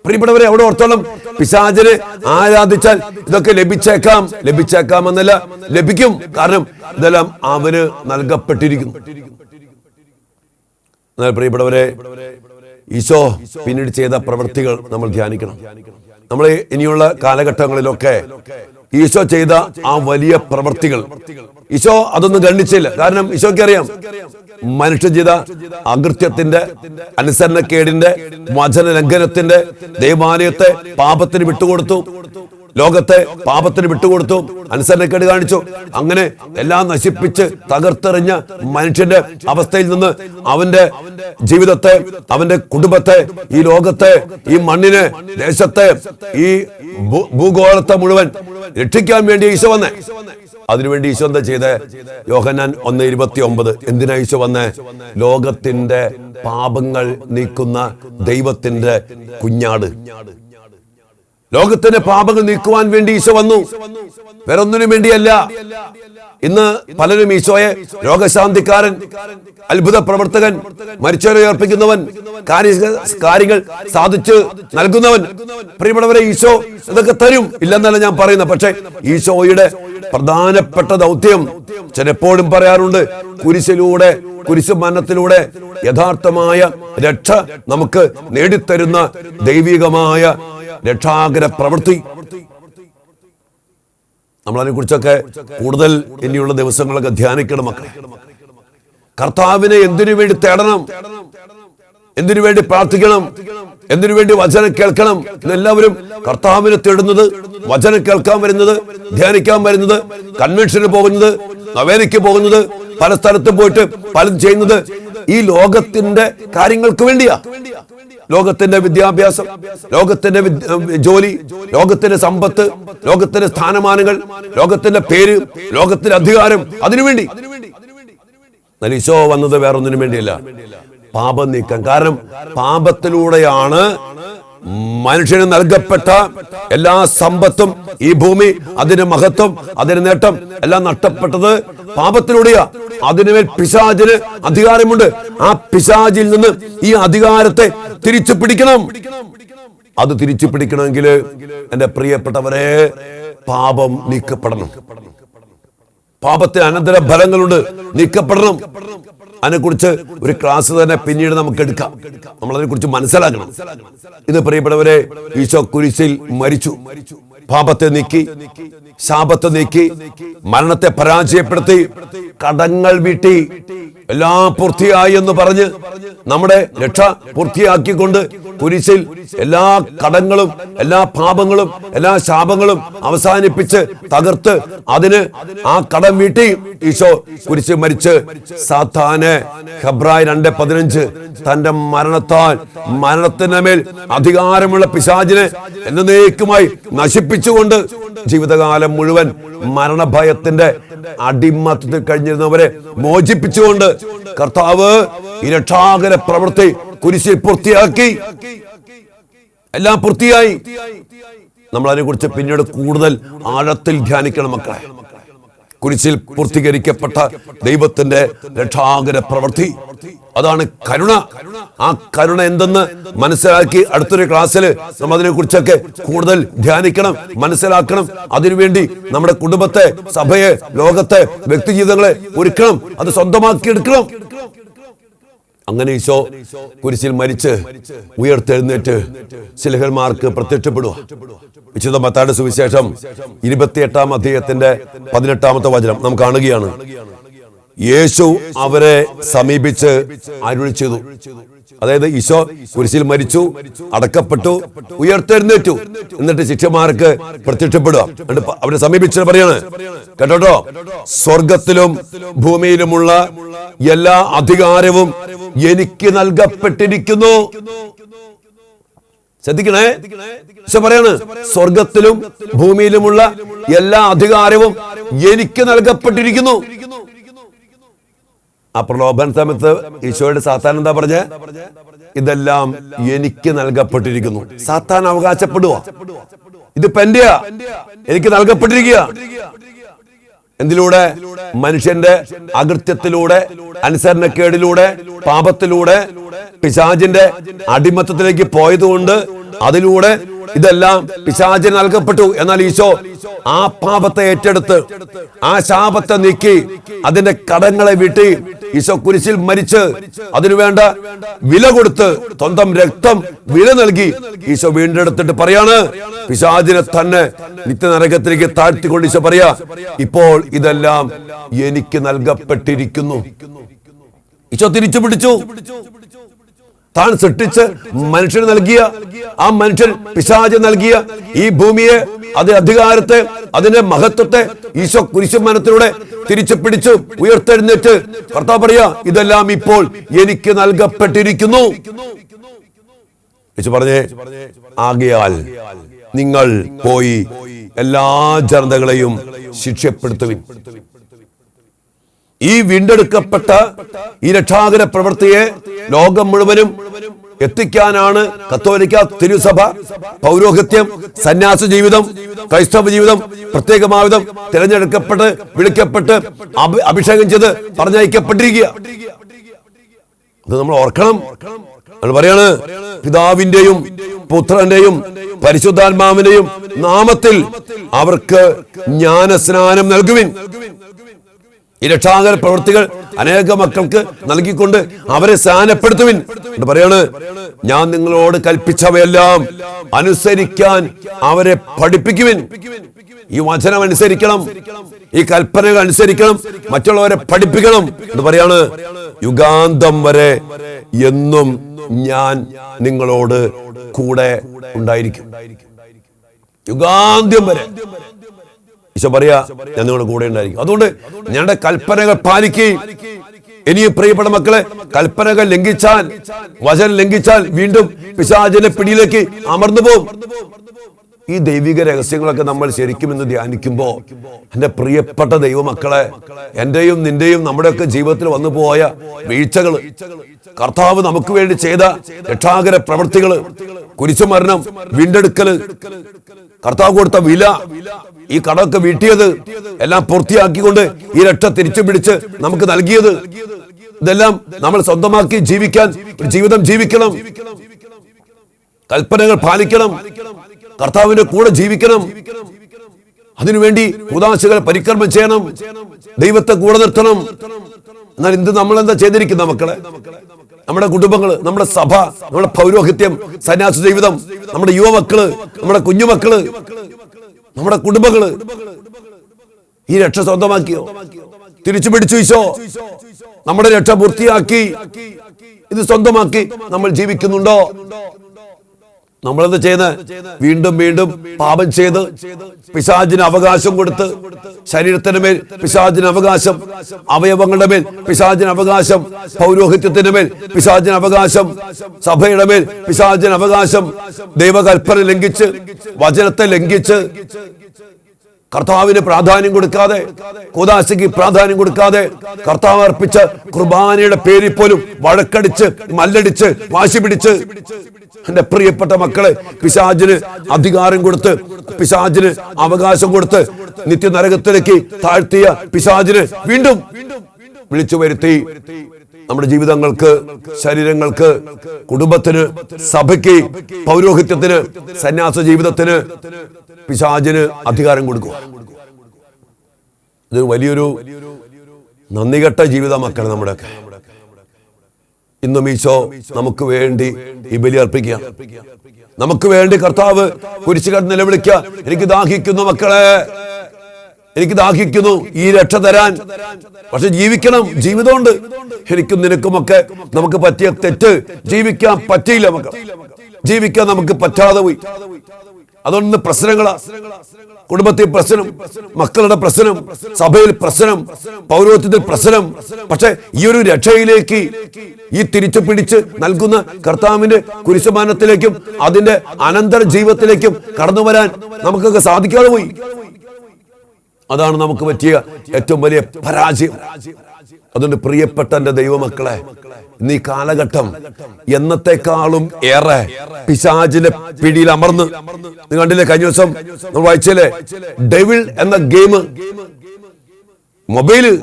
പ്രിയപ്പെട്ടവരെ, അവിടെ ഓർത്തോളം പിശാചിനെ ആരാധിച്ചാൽ ഇതൊക്കെ ലഭിച്ചേക്കാം എന്നല്ല, ലഭിക്കും. കാരണം ഇതെല്ലാം അവന് നൽകപ്പെട്ടിരിക്കുന്നു. എന്നാൽ പ്രിയപ്പെട്ടവരെ, ഈശോ പിന്നീട് ചെയ്ത പ്രവൃത്തികൾ നമ്മൾ ധ്യാനിക്കണം. നമ്മൾ ഇനിയുള്ള കാലഘട്ടങ്ങളിലൊക്കെ ഈശോ ചെയ്ത ആ വലിയ പ്രവൃത്തികൾ ഈശോ അതൊന്നും ഗണ്ണിച്ചില്ല. കാരണം ഈശോയ്ക്ക് അറിയാം, മനുഷ്യൻ ചെയ്ത അകൃത്യത്തിന്റെ, അനുസരണക്കേടിന്റെ, വചന ലംഘനത്തിന്റെ, ദൈവാലയത്തെ പാപത്തിന് വിട്ടുകൊടുത്തു, ലോകത്തെ പാപത്തിന് വിട്ടുകൊടുത്തു, അനുസരണക്കേട് കാണിച്ചു. അങ്ങനെ എല്ലാം നശിപ്പിച്ച് തകർത്തെറിഞ്ഞ മനുഷ്യന്റെ അവസ്ഥയിൽ നിന്ന് അവന്റെ ജീവിതത്തെ, അവന്റെ കുടുംബത്തെ, ഈ ലോകത്തെ, ഈ മണ്ണിനെ, ദേശത്തെ, ഈ ഭൂഗോളത്തെ മുഴുവൻ രക്ഷിക്കാൻ വേണ്ടി ഈശോ വന്നേ. അതിനുവേണ്ടി ഈശോ എന്താ ചെയ്തേ? യോഹന്നാൻ 1:29. എന്തിനാ ഈശോ വന്നേ? ലോകത്തിന്റെ പാപങ്ങൾ നീക്കുന്ന ദൈവത്തിന്റെ കുഞ്ഞാട്. ലോകത്തിന്റെ പാപങ്ങൾ നീക്കുവാൻ വേണ്ടി ഈശോ വന്നു, വേറെ ഒന്നിനും വേണ്ടിയല്ല. ഇന്ന് പലരും ഈശോയെ രോഗശാന്തിക്കാരൻ, അത്ഭുത പ്രവർത്തകൻ, മരിച്ചവരെ ഉയർപ്പിക്കുന്നവൻ, കാര്യങ്ങൾ സാധിച്ചു നൽകുന്നവൻ. പ്രിയപ്പെട്ടവരെ, ഈശോ ഇതൊക്കെ തരും, ഇല്ലെന്നല്ല ഞാൻ പറയുന്നത്. പക്ഷെ ഈശോയുടെ പ്രധാനപ്പെട്ട ദൗത്യം ചിലപ്പോഴും പറയാറുണ്ട്, കുരിശ് മരണത്തിലൂടെ യഥാർത്ഥമായ രക്ഷ നമുക്ക് നേടിത്തരുന്ന ദൈവികമായ രക്ഷാകര പ്രവൃത്തി. നമ്മളതിനെ കുറിച്ചൊക്കെ കൂടുതൽ ഇനിയുള്ള ദിവസങ്ങളൊക്കെ ധ്യാനിക്കണം മക്കളെ. കർത്താവിനെ എന്തിനു വേണ്ടി തേടണം, എന്തിനു വേണ്ടി പ്രാർത്ഥിക്കണം, എന്തിനു വേണ്ടി വചനം കേൾക്കണം. എല്ലാവരും കർത്താവിനെ തേടുന്നത്, വചനം കേൾക്കാൻ വരുന്നത്, ധ്യാനിക്കാൻ വരുന്നത്, കൺവെൻഷന് പോകുന്നത്, നവേനയ്ക്ക് പോകുന്നത്, പല സ്ഥലത്തും പോയിട്ട് പലതും ചെയ്യുന്നത് ഈ ലോകത്തിന്റെ കാര്യങ്ങൾക്ക് വേണ്ടിയാ. ലോകത്തിന്റെ വിദ്യാഭ്യാസം, ലോകത്തിന്റെ ജോലി, ലോകത്തിന്റെ സമ്പത്ത്, ലോകത്തിന്റെ സ്ഥാനമാനങ്ങൾ, ലോകത്തിന്റെ പേര്, ലോകത്തിന്റെ അധികാരം, അതിനുവേണ്ടി. ഈശോ വന്നത് വേറൊന്നിനും വേണ്ടിയല്ല, പാപം നീക്കാൻ. കാരണം പാപത്തിലൂടെയാണ് മനുഷ്യന് നൽകപ്പെട്ട എല്ലാ സമ്പത്തും, ഈ ഭൂമി, അതിന്റെ മഹത്വം, അതിന്റെ നേട്ടം എല്ലാം നഷ്ടപ്പെട്ടത് പാപത്തിലൂടെയാ. അതിനുമേൽ പിശാചിന് അധികാരമുണ്ട്. ആ പിശാചിൽ നിന്ന് ഈ അധികാരത്തെ തിരിച്ചു പിടിക്കണം. അത് തിരിച്ചു പിടിക്കണമെങ്കിൽ എന്റെ പ്രിയപ്പെട്ടവരെ, പാപം നീക്കപ്പെടണം. പാപത്തിന് അനന്തര ഫലങ്ങളുണ്ട്, നീക്കപ്പെടണം. അതിനെക്കുറിച്ച് ഒരു ക്ലാസ് തന്നെ പിന്നീട് നമുക്ക് എടുക്കാം. നമ്മളതിനെ കുറിച്ച് മനസ്സിലാക്കണം. ഇത് പ്രിയപ്പെട്ടവരെ, ഈശോ കുരിശിൽ മരിച്ചു, പാപത്തെ നീക്കി, ശാപത്തെ നീക്കി, മരണത്തെ പരാജയപ്പെടുത്തി, കടങ്ങൾ വീട്ടി, എല്ലാം പൂർത്തിയായി എന്ന് പറഞ്ഞ് നമ്മുടെ രക്ഷ പൂർത്തിയാക്കിക്കൊണ്ട് കുരിശിൽ എല്ലാ കടങ്ങളും, എല്ലാ പാപങ്ങളും, എല്ലാ ശാപങ്ങളും അവസാനിപ്പിച്ച് തകർത്ത് അതിന് ആ കടം വീട്ടി ഈശോ കുരിശിൽ മരിച്ച് സാത്താനെ, ഹെബ്രായർ 2:15, തന്റെ മരണത്താൽ മരണത്തിന്റെ മേൽ അധികാരമുള്ള പിശാചിനെ എന്നേക്കുമായി നശിപ്പിച്ചുകൊണ്ട് ജീവിതകാലം മുഴുവൻ മരണഭയത്തിന്റെ അടിമത്തത്തിൽ കഴിഞ്ഞിരുന്നവരെ മോചിപ്പിച്ചുകൊണ്ട് കർത്താവ് ഈ രക്ഷാകര പ്രവൃത്തി കുരിശിൽ പൂർത്തിയാക്കി. എല്ലാം പൂർത്തിയായി. നമ്മൾ അതിനെക്കുറിച്ച് പിന്നീട് കൂടുതൽ ആഴത്തിൽ ധ്യാനിക്കണം മക്കളെ. കുരിശിൽ പൂർത്തീകരിക്കപ്പെട്ട ദൈവത്തിന്റെ രക്ഷാകര പ്രവൃത്തി, അതാണ് കരുണ. ആ കരുണ എന്തെന്ന് മനസ്സിലാക്കി അടുത്തൊരു ക്ലാസ്സിൽ നമ്മൾ അതിനെക്കുറിച്ചൊക്കെ കൂടുതൽ ധ്യാനിക്കണം, മനസ്സിലാക്കണം. അതിനുവേണ്ടി നമ്മുടെ കുടുംബത്തെ, സഭയെ, ലോകത്തെ, വ്യക്തി ജീവിതങ്ങളെ ഒരുക്കണം, അത് സ്വന്തമാക്കി എടുക്കണം. അങ്ങനെ ഈശോ കുരിശിൽ മരിച്ച് ഉയർത്തെഴുന്നേറ്റ് ശിഷ്യന്മാർക്ക് പ്രത്യക്ഷപ്പെടുക. വിശുദ്ധ മത്തായിയുടെ സുവിശേഷം 28-ാം അധ്യായത്തിന്റെ 18-ാമത്തെ വചനം നാം കാണുകയാണ്. യേശു അവരെ സമീപിച്ച് അരുളി ചെയ്തു. അതായത് ഈശോ കുരിശിൽ മരിച്ചു, അടക്കപ്പെട്ടു, ഉയർത്തെഴുന്നേറ്റു. എന്നിട്ട് ശിഷ്യന്മാർക്ക് പ്രത്യക്ഷപ്പെടുക. അവരെ സമീപിച്ച് പറയാണ്, കേട്ടോ, സ്വർഗത്തിലും ഭൂമിയിലുമുള്ള എല്ലാ അധികാരവും എനിക്ക് നൽകപ്പെട്ടിരിക്കുന്നു. ശ്രദ്ധിക്കണേ, ഈശോ പറയാണ്, സ്വർഗത്തിലും ഭൂമിയിലുമുള്ള എല്ലാ അധികാരവും എനിക്ക് നൽകപ്പെട്ടിരിക്കുന്നു. ആ പ്രലോഭന സമയത്ത് ഈശോയുടെ സാത്താൻ എന്താ പറഞ്ഞ? ഇതെല്ലാം എനിക്ക് നൽകപ്പെട്ടിരിക്കുന്നു. സാത്താൻ അവകാശപ്പെടുക, ഇതിപ്പോ എന്റെയാ, എനിക്ക് നൽകപ്പെട്ടിരിക്കുക. എന്തിലൂടെ? മനുഷ്യന്റെ അകൃത്യത്തിലൂടെ, അനുസരണക്കേടിലൂടെ, പാപത്തിലൂടെ, പിശാചിന്റെ അടിമത്തത്തിലേക്ക് പോയതുകൊണ്ട് അതിലൂടെ ഇതെല്ലാം പിശാചിന് നൽകപ്പെട്ടു. എന്നാൽ ഈശോ ആ പാപത്തെ ഏറ്റെടുത്ത് ആ ശാപത്തെ നീക്കി അതിന്റെ കടങ്ങളെ വീട്ടി ഈശോ കുരിശിൽ മരിച്ച് അതിനുവേണ്ട വില കൊടുത്ത് സ്വന്തം രക്തം വില നൽകി ഈശോ വീണ്ടെടുത്തിട്ട് പറയാണ്, പിശാചിനെ തന്നെ നിത്യനരകത്തിലേക്ക് താഴ്ത്തിക്കൊണ്ട് ഈശോ പറയാ, ഇപ്പോൾ ഇതെല്ലാം എനിക്ക് നൽകപ്പെട്ടിരിക്കുന്നു. ഈശോ തിരിച്ചു പിടിച്ചു. താൻ സൃഷ്ടിച്ച് മനുഷ്യന് നൽകിയ, ആ മനുഷ്യൻ പിശാച് നൽകിയ ഈ ഭൂമിയെ, അതിന്റെ അധികാരത്തെ, അതിന്റെ മഹത്വത്തെ ഈശോ കുരിശുമരണത്തിലൂടെ തിരിച്ചു പിടിച്ചു ഉയർത്തെഴുന്നേറ്റ് കർത്താവ് പറയാ, ഇതെല്ലാം ഇപ്പോൾ എനിക്ക് നൽകപ്പെട്ടിരിക്കുന്നു. ഈശോ പറഞ്ഞേ, ആകയാൽ നിങ്ങൾ പോയി എല്ലാ ജനതകളെയും ശിക്ഷപ്പെടുത്തുവിൻ. ഈ വീണ്ടെടുക്കപ്പെട്ട ഈ രക്ഷാകര പ്രവൃത്തിയെ ലോകം മുഴുവനും എത്തിക്കാനാണ് കത്തോലിക്ക തിരുസഭ, പൗരോഹിത്യം, സന്യാസ ജീവിതം, ക്രൈസ്തവ ജീവിതം പ്രത്യേകമായ വിധം തിരഞ്ഞെടുക്കപ്പെട്ട് വിളിക്കപ്പെട്ട് അഭിഷേകം ചെയ്ത് പറഞ്ഞയക്കപ്പെട്ടിരിക്കുക. അത് നമ്മൾ ഓർക്കണം. നമ്മൾ പറയാണ്, പിതാവിന്റെയും പുത്രന്റെയും പരിശുദ്ധാത്മാവിന്റെയും നാമത്തിൽ അവർക്ക് ജ്ഞാനസ്നാനം നൽകുവിൻ. ഈ രക്ഷാകര പ്രവൃത്തികൾ അനേക മക്കൾക്ക് നൽകിക്കൊണ്ട് അവരെ സ്നാനപ്പെടുത്തുവിൻ. പറയാണ്, ഞാൻ നിങ്ങളോട് കൽപ്പിച്ചവയെല്ലാം അനുസരിക്കാൻ അവരെ പഠിപ്പിക്കുവിൻ. ഈ വചനം അനുസരിക്കണം, ഈ കൽപ്പനകൾ അനുസരിക്കണം, മറ്റുള്ളവരെ പഠിപ്പിക്കണം എന്ന് പറയാണ്. യുഗാന്തം വരെ എന്നും ഞാൻ നിങ്ങളോട് കൂടെ ഉണ്ടായിരിക്കും. യുഗാന്ത്യം വരെ ഈശോ പറയാ, ഞാൻ നിങ്ങളുടെ കൂടെ ഉണ്ടായിരിക്കും. അതുകൊണ്ട് ഞങ്ങളുടെ കൽപ്പനകൾ പാലിക്കുകയും, ഇനിയും പ്രിയപ്പെട്ട മക്കളെ, കൽപ്പനകൾ ലംഘിച്ചാൽ, വചനം ലംഘിച്ചാൽ വീണ്ടും പിശാചിന്റെ പിടിയിലേക്ക് അമർന്നു പോകും. ഈ ദൈവിക രഹസ്യങ്ങളൊക്കെ നമ്മൾ ശരിക്കും ഇന്ന് ധ്യാനിക്കുമ്പോ എന്റെ പ്രിയപ്പെട്ട ദൈവമക്കളെ, എന്റെയും നിന്റെയും നമ്മുടെയൊക്കെ ജീവിതത്തിൽ വന്നു പോയ വീഴ്ചകള്, കർത്താവ് നമുക്ക് വേണ്ടി ചെയ്ത രക്ഷാകര പ്രവൃത്തികള്, കുരിശുമരണം, വീണ്ടെടുക്കല്, കർത്താവ് കൊടുത്ത വില, ഈ കടമൊക്കെ വീട്ടിയത്, എല്ലാം പൂർത്തിയാക്കിക്കൊണ്ട് ഈ രക്ഷ തിരിച്ചു പിടിച്ച് നമുക്ക് നൽകിയത്, ഇതെല്ലാം നമ്മൾ സ്വന്തമാക്കി ജീവിക്കാൻ ജീവിതം ജീവിക്കണം. കൽപ്പനകൾ പാലിക്കണം, കർത്താവിന്റെ കൂടെ ജീവിക്കണം. അതിനുവേണ്ടി കൂദാശകൾ പരിക്രമം ചെയ്യണം, ദൈവത്തെ കൂടെ നിർത്തണം. എന്നാൽ ഇന്ന് നമ്മളെന്താ ചെയ്തിരിക്കുന്ന മക്കളെ? നമ്മുടെ കുടുംബങ്ങള്, നമ്മുടെ സഭ, നമ്മുടെ പൗരോഹിത്യം, സന്യാസ ജീവിതം, നമ്മുടെ യുവമക്കള്, നമ്മുടെ കുഞ്ഞുമക്കള്, നമ്മുടെ കുടുംബങ്ങള് ഈ രക്ഷ സ്വന്തമാക്കിയോ? തിരിച്ചു പിടിച്ചു ഈശോ നമ്മുടെ രക്ഷ പൂർത്തിയാക്കി ഇത് സ്വന്തമാക്കി നമ്മൾ ജീവിക്കുന്നുണ്ടോ? നമ്മളെന്ത് ചെയ്യുന്ന? വീണ്ടും വീണ്ടും പാപം ചെയ്ത് പിശാചിന് അവകാശം കൊടുത്ത്, ശരീരത്തിന് മേൽ പിശാചിന് അവകാശം, അവയവങ്ങളുടെ മേൽ പിശാചിന് അവകാശം, പൗരോഹിത്യത്തിന്റെ മേൽ പിശാചിന് അവകാശം, സഭയുടെ മേൽ പിശാചിന് അവകാശം, ദൈവകൽപ്പന ലംഘിച്ച്, വചനത്തെ ലംഘിച്ച് കർത്താവിന് പ്രാധാന്യം കൊടുക്കാതെ, കൂദാശയ്ക്ക് പ്രാധാന്യം കൊടുക്കാതെ, കർത്താവ് അർപ്പിച്ച കുർബാനയുടെ പേരിൽ പോലും വഴക്കടിച്ച്, മല്ലടിച്ച്, വാശി പിടിച്ച് എന്റെ പ്രിയപ്പെട്ട മക്കളെ പിശാചിന് അധികാരം കൊടുത്ത്, പിശാചിന് അവകാശം കൊടുത്ത് നിത്യനരകത്തിലേക്ക് താഴ്ത്തിയ പിശാചിന് വീണ്ടും വിളിച്ചു വരുത്തി നമ്മുടെ ജീവിതങ്ങൾക്ക്, ശരീരങ്ങൾക്ക്, കുടുംബത്തിന്, സഭയ്ക്ക്, പൗരോഹിത്യത്തിന്, സന്യാസ ജീവിതത്തിന് പിശാചിന് അധികാരം കൊടുക്കുക. ഇത് വലിയൊരു നന്ദികെട്ട ജീവിത മക്കൾ നമ്മുടെയൊക്കെ. ഇന്നും ഈശോ നമുക്ക് വേണ്ടി ഈ ബലി അർപ്പിക്കുക. നമുക്ക് വേണ്ടി കർത്താവ് കുരിശുകൾ നിലവിളിക്കുക, എനിക്ക് ദാഹിക്കുന്നു മക്കളെ, എനിക്ക് ദാഹിക്കുന്നു ഈ രക്ഷ തരാൻ. പക്ഷെ ജീവിക്കണം, ജീവിതമുണ്ട്. എനിക്കും നിനക്കുമൊക്കെ നമുക്ക് പറ്റിയ തെറ്റ് ജീവിക്കാൻ പറ്റിയില്ല, മക്കൾ ജീവിക്കാൻ നമുക്ക് പറ്റാതെ പോയി. അതൊന്ന് പ്രശ്നങ്ങളാ. കുടുംബത്തിൽ പ്രശ്നം, മക്കളുടെ പ്രശ്നം, സഭയിൽ പ്രശ്നം, പൗരോഹിത്യത്തിൽ പ്രശ്നം. പക്ഷെ ഈ ഒരു രക്ഷയിലേക്ക്, ഈ തിരിച്ചു പിടിച്ച് നൽകുന്ന കർത്താവിന്റെ കുരിശുമാനത്തിലേക്കും അതിന്റെ അനന്തര ജീവിതത്തിലേക്കും കടന്നു വരാൻ നമുക്കൊക്കെ സാധിക്കാതെ പോയി. അതാണ് നമുക്ക് പറ്റിയ ഏറ്റവും വലിയ പരാജയം. അതുകൊണ്ട് പ്രിയപ്പെട്ട എന്റെ ദൈവമക്കളെ, ഇന്ന് ഈ കാലഘട്ടം എന്നത്തെക്കാളും ഏറെ പിശാചിന്റെ പിടിയിൽ അമർന്ന്, നിങ്ങൾ കണ്ടില്ലേ കഴിഞ്ഞ ദിവസം നമ്മൾ വായിച്ചില്ലേ, ഡെവിൾ എന്ന ഗെയിം, മൊബൈല്,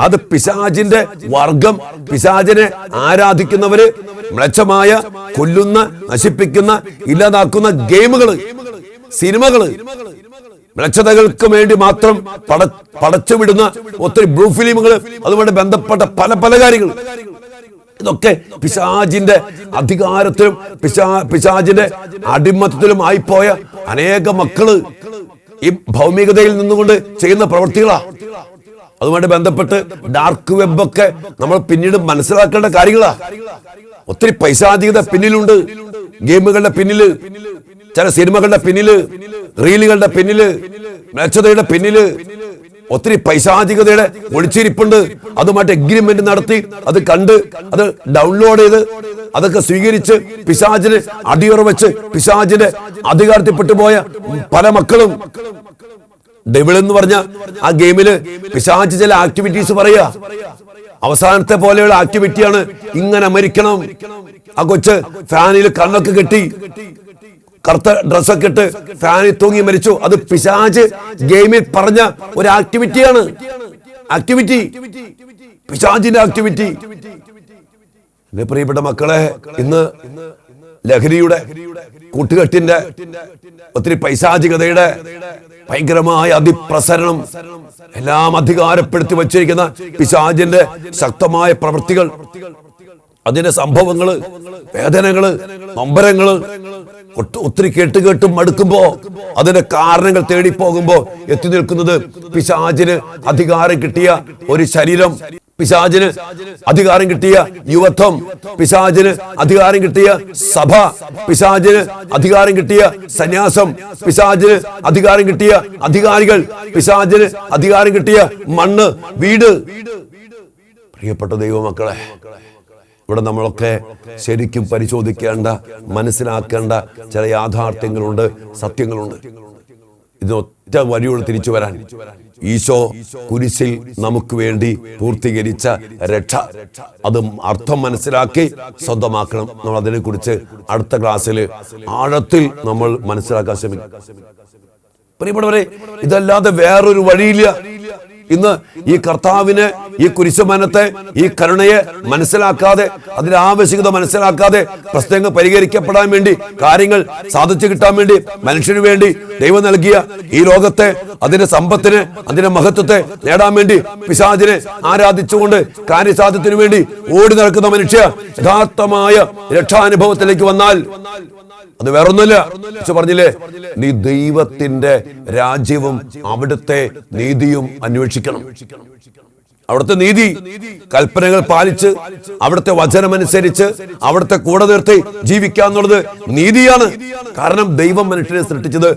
അത് പിശാചിന്റെ വർഗം, പിശാചിനെ ആരാധിക്കുന്നവര് മ്ലേച്ഛമായ, കൊല്ലുന്ന, നശിപ്പിക്കുന്ന, ഇല്ലാതാക്കുന്ന ഗെയിമുകള്, സിനിമകള്, മ്ലേച്ഛതകൾക്ക് വേണ്ടി മാത്രം പടച്ചുവിടുന്ന ഒത്തിരി ബ്ലൂ ഫിലിമുകൾ, അതുകൊണ്ട് ബന്ധപ്പെട്ട പല പല കാര്യങ്ങൾ, ഇതൊക്കെ പിശാചിന്റെ അധികാരത്തിലും പിശാചിന്റെ അടിമത്തത്തിലും ആയിപ്പോയ അനേക മക്കള് ഈ ഭൗമികതയിൽ നിന്നുകൊണ്ട് ചെയ്യുന്ന പ്രവൃത്തികളാ. അതുമായിട്ട് ബന്ധപ്പെട്ട് ഡാർക്ക് വെബൊക്കെ നമ്മൾ പിന്നീട് മനസ്സിലാക്കേണ്ട കാര്യങ്ങളാ. ഒത്തിരി പൈശാചികത പിന്നിലുണ്ട്. ഗെയിമുകളുടെ പിന്നില്, ചില സിനിമകളുടെ പിന്നില്, റീലുകളുടെ പിന്നില്, മ്ലേച്ഛതയുടെ പിന്നില് ഒത്തിരി പൈശാചികതയുടെ ഒളിച്ചിരിപ്പുണ്ട്. അതുമായിട്ട് എഗ്രിമെന്റ് നടത്തി, അത് കണ്ട്, അത് ഡൗൺലോഡ് ചെയ്ത്, അതൊക്കെ സ്വീകരിച്ച് പിശാചിന് അടിയുറ വെച്ച് പിശാചിന്റെ അധികാരത്തിൽപ്പെട്ടു പോയ പല മക്കളും. ഡെവിൾ എന്ന് പറഞ്ഞ ആ ഗെയിമില് പിശാച് ചില ആക്ടിവിറ്റീസ് പറയുക. അവസാനത്തെ പോലെയുള്ള ആക്ടിവിറ്റിയാണ് ഇങ്ങനെ മരിക്കണം. ആ കൊച്ച് ഫാനിൽ കണ്ണൊക്കെ കെട്ടി, കറുത്ത ഡ്രസ്സൊക്കെ ഇട്ട് ഫാനിൽ തൂങ്ങി മരിച്ചു. അത് പിശാച് ഗെയിമിൽ പറഞ്ഞ ഒരു ആക്ടിവിറ്റിയാണ്. ആക്ടിവിറ്റി, പിശാചിന്റെ ആക്ടിവിറ്റി. എന്റെ പ്രിയപ്പെട്ട മക്കളെ, ഇന്ന് ലഹരിയുടെ, കൂട്ടുകെട്ടിന്റെ, ഒത്തിരി പൈശാചികതയുടെ ഭയങ്കരമായ അതിപ്രസരണം, എല്ലാം അധികാരപ്പെടുത്തി വച്ചിരിക്കുന്ന പിശാചിന്റെ ശക്തമായ പ്രവൃത്തികൾ, അതിന്റെ സംഭവങ്ങള്, വേദനകള്, നൊമ്പരങ്ങള് ഒത്തിരി കേട്ടും മടുക്കുമ്പോ, അതിന്റെ കാരണങ്ങൾ തേടിപ്പോകുമ്പോ എത്തി നിൽക്കുന്നത് പിശാചിന് അധികാരം കിട്ടിയ ഒരു ശരീരം, പിശാചിന് അധികാരം കിട്ടിയ യുവത്വം, പിശാചിന് അധികാരം കിട്ടിയ സഭ, പിശാചിന് അധികാരം കിട്ടിയ സന്യാസം, പിശാചിന് അധികാരം കിട്ടിയ അധികാരികൾ, പിശാചിന് അധികാരം കിട്ടിയ മണ്ണ്, വീട്. പ്രിയപ്പെട്ട ദൈവമക്കളെ, ഇവിടെ നമ്മളൊക്കെ ശരിക്കും പരിശോധിക്കേണ്ട, മനസ്സിലാക്കേണ്ട ചില യാഥാർത്ഥ്യങ്ങളുണ്ട്, സത്യങ്ങളുണ്ട്. ഇതിനൊറ്റ വഴിയോട് തിരിച്ചു വരാൻ ഈശോ കുരിശിൽ നമുക്ക് വേണ്ടി പൂർത്തീകരിച്ച രക്ഷ, അത് അർത്ഥം മനസ്സിലാക്കി സ്വന്തമാക്കണം. നമ്മൾ അതിനെക്കുറിച്ച് അടുത്ത ക്ലാസ്സിൽ ആഴത്തിൽ നമ്മൾ മനസ്സിലാക്കാൻ ശ്രമിക്കും. പ്രിയപ്പെട്ടവരെ, ഇതല്ലാതെ വേറൊരു വഴിയില്ല. ഇന്ന് ഈ കർത്താവിനെ, ഈ കുരിശുമരണത്തെ, ഈ കരുണയെ മനസ്സിലാക്കാതെ, അതിന്റെ ആവശ്യകത മനസ്സിലാക്കാതെ, പ്രശ്നങ്ങൾ പരിഹരിക്കപ്പെടാൻ വേണ്ടി, കാര്യങ്ങൾ സാധിച്ചു കിട്ടാൻ വേണ്ടി, മനുഷ്യന് വേണ്ടി ദൈവം നൽകിയ ഈ ലോകത്തെ, അതിന്റെ സമ്പത്തിനെ, അതിന്റെ മഹത്വത്തെ നേടാൻ വേണ്ടി പിശാചിനെ ആരാധിച്ചുകൊണ്ട് കാര്യസാധ്യത്തിന് വേണ്ടി ഓടി നടക്കുന്ന മനുഷ്യ യഥാർത്ഥമായ രക്ഷാനുഭവത്തിലേക്ക് വന്നാൽ അത് വേറൊന്നുമില്ല. പറഞ്ഞില്ലേ, നീ ദൈവത്തിന്റെ രാജ്യവും അവിടുത്തെ നീതിയും അന്വേഷിക്കണം. അവിടുത്തെ നീതി, കൽപ്പനകൾ പാലിച്ച്, അവിടുത്തെ വചനമനുസരിച്ച്, അവിടുത്തെ കൂടെ നിർത്തി ജീവിക്കുക എന്നുള്ളത് നീതിയാണ്. കാരണം ദൈവം മനുഷ്യനെ സൃഷ്ടിച്ചത്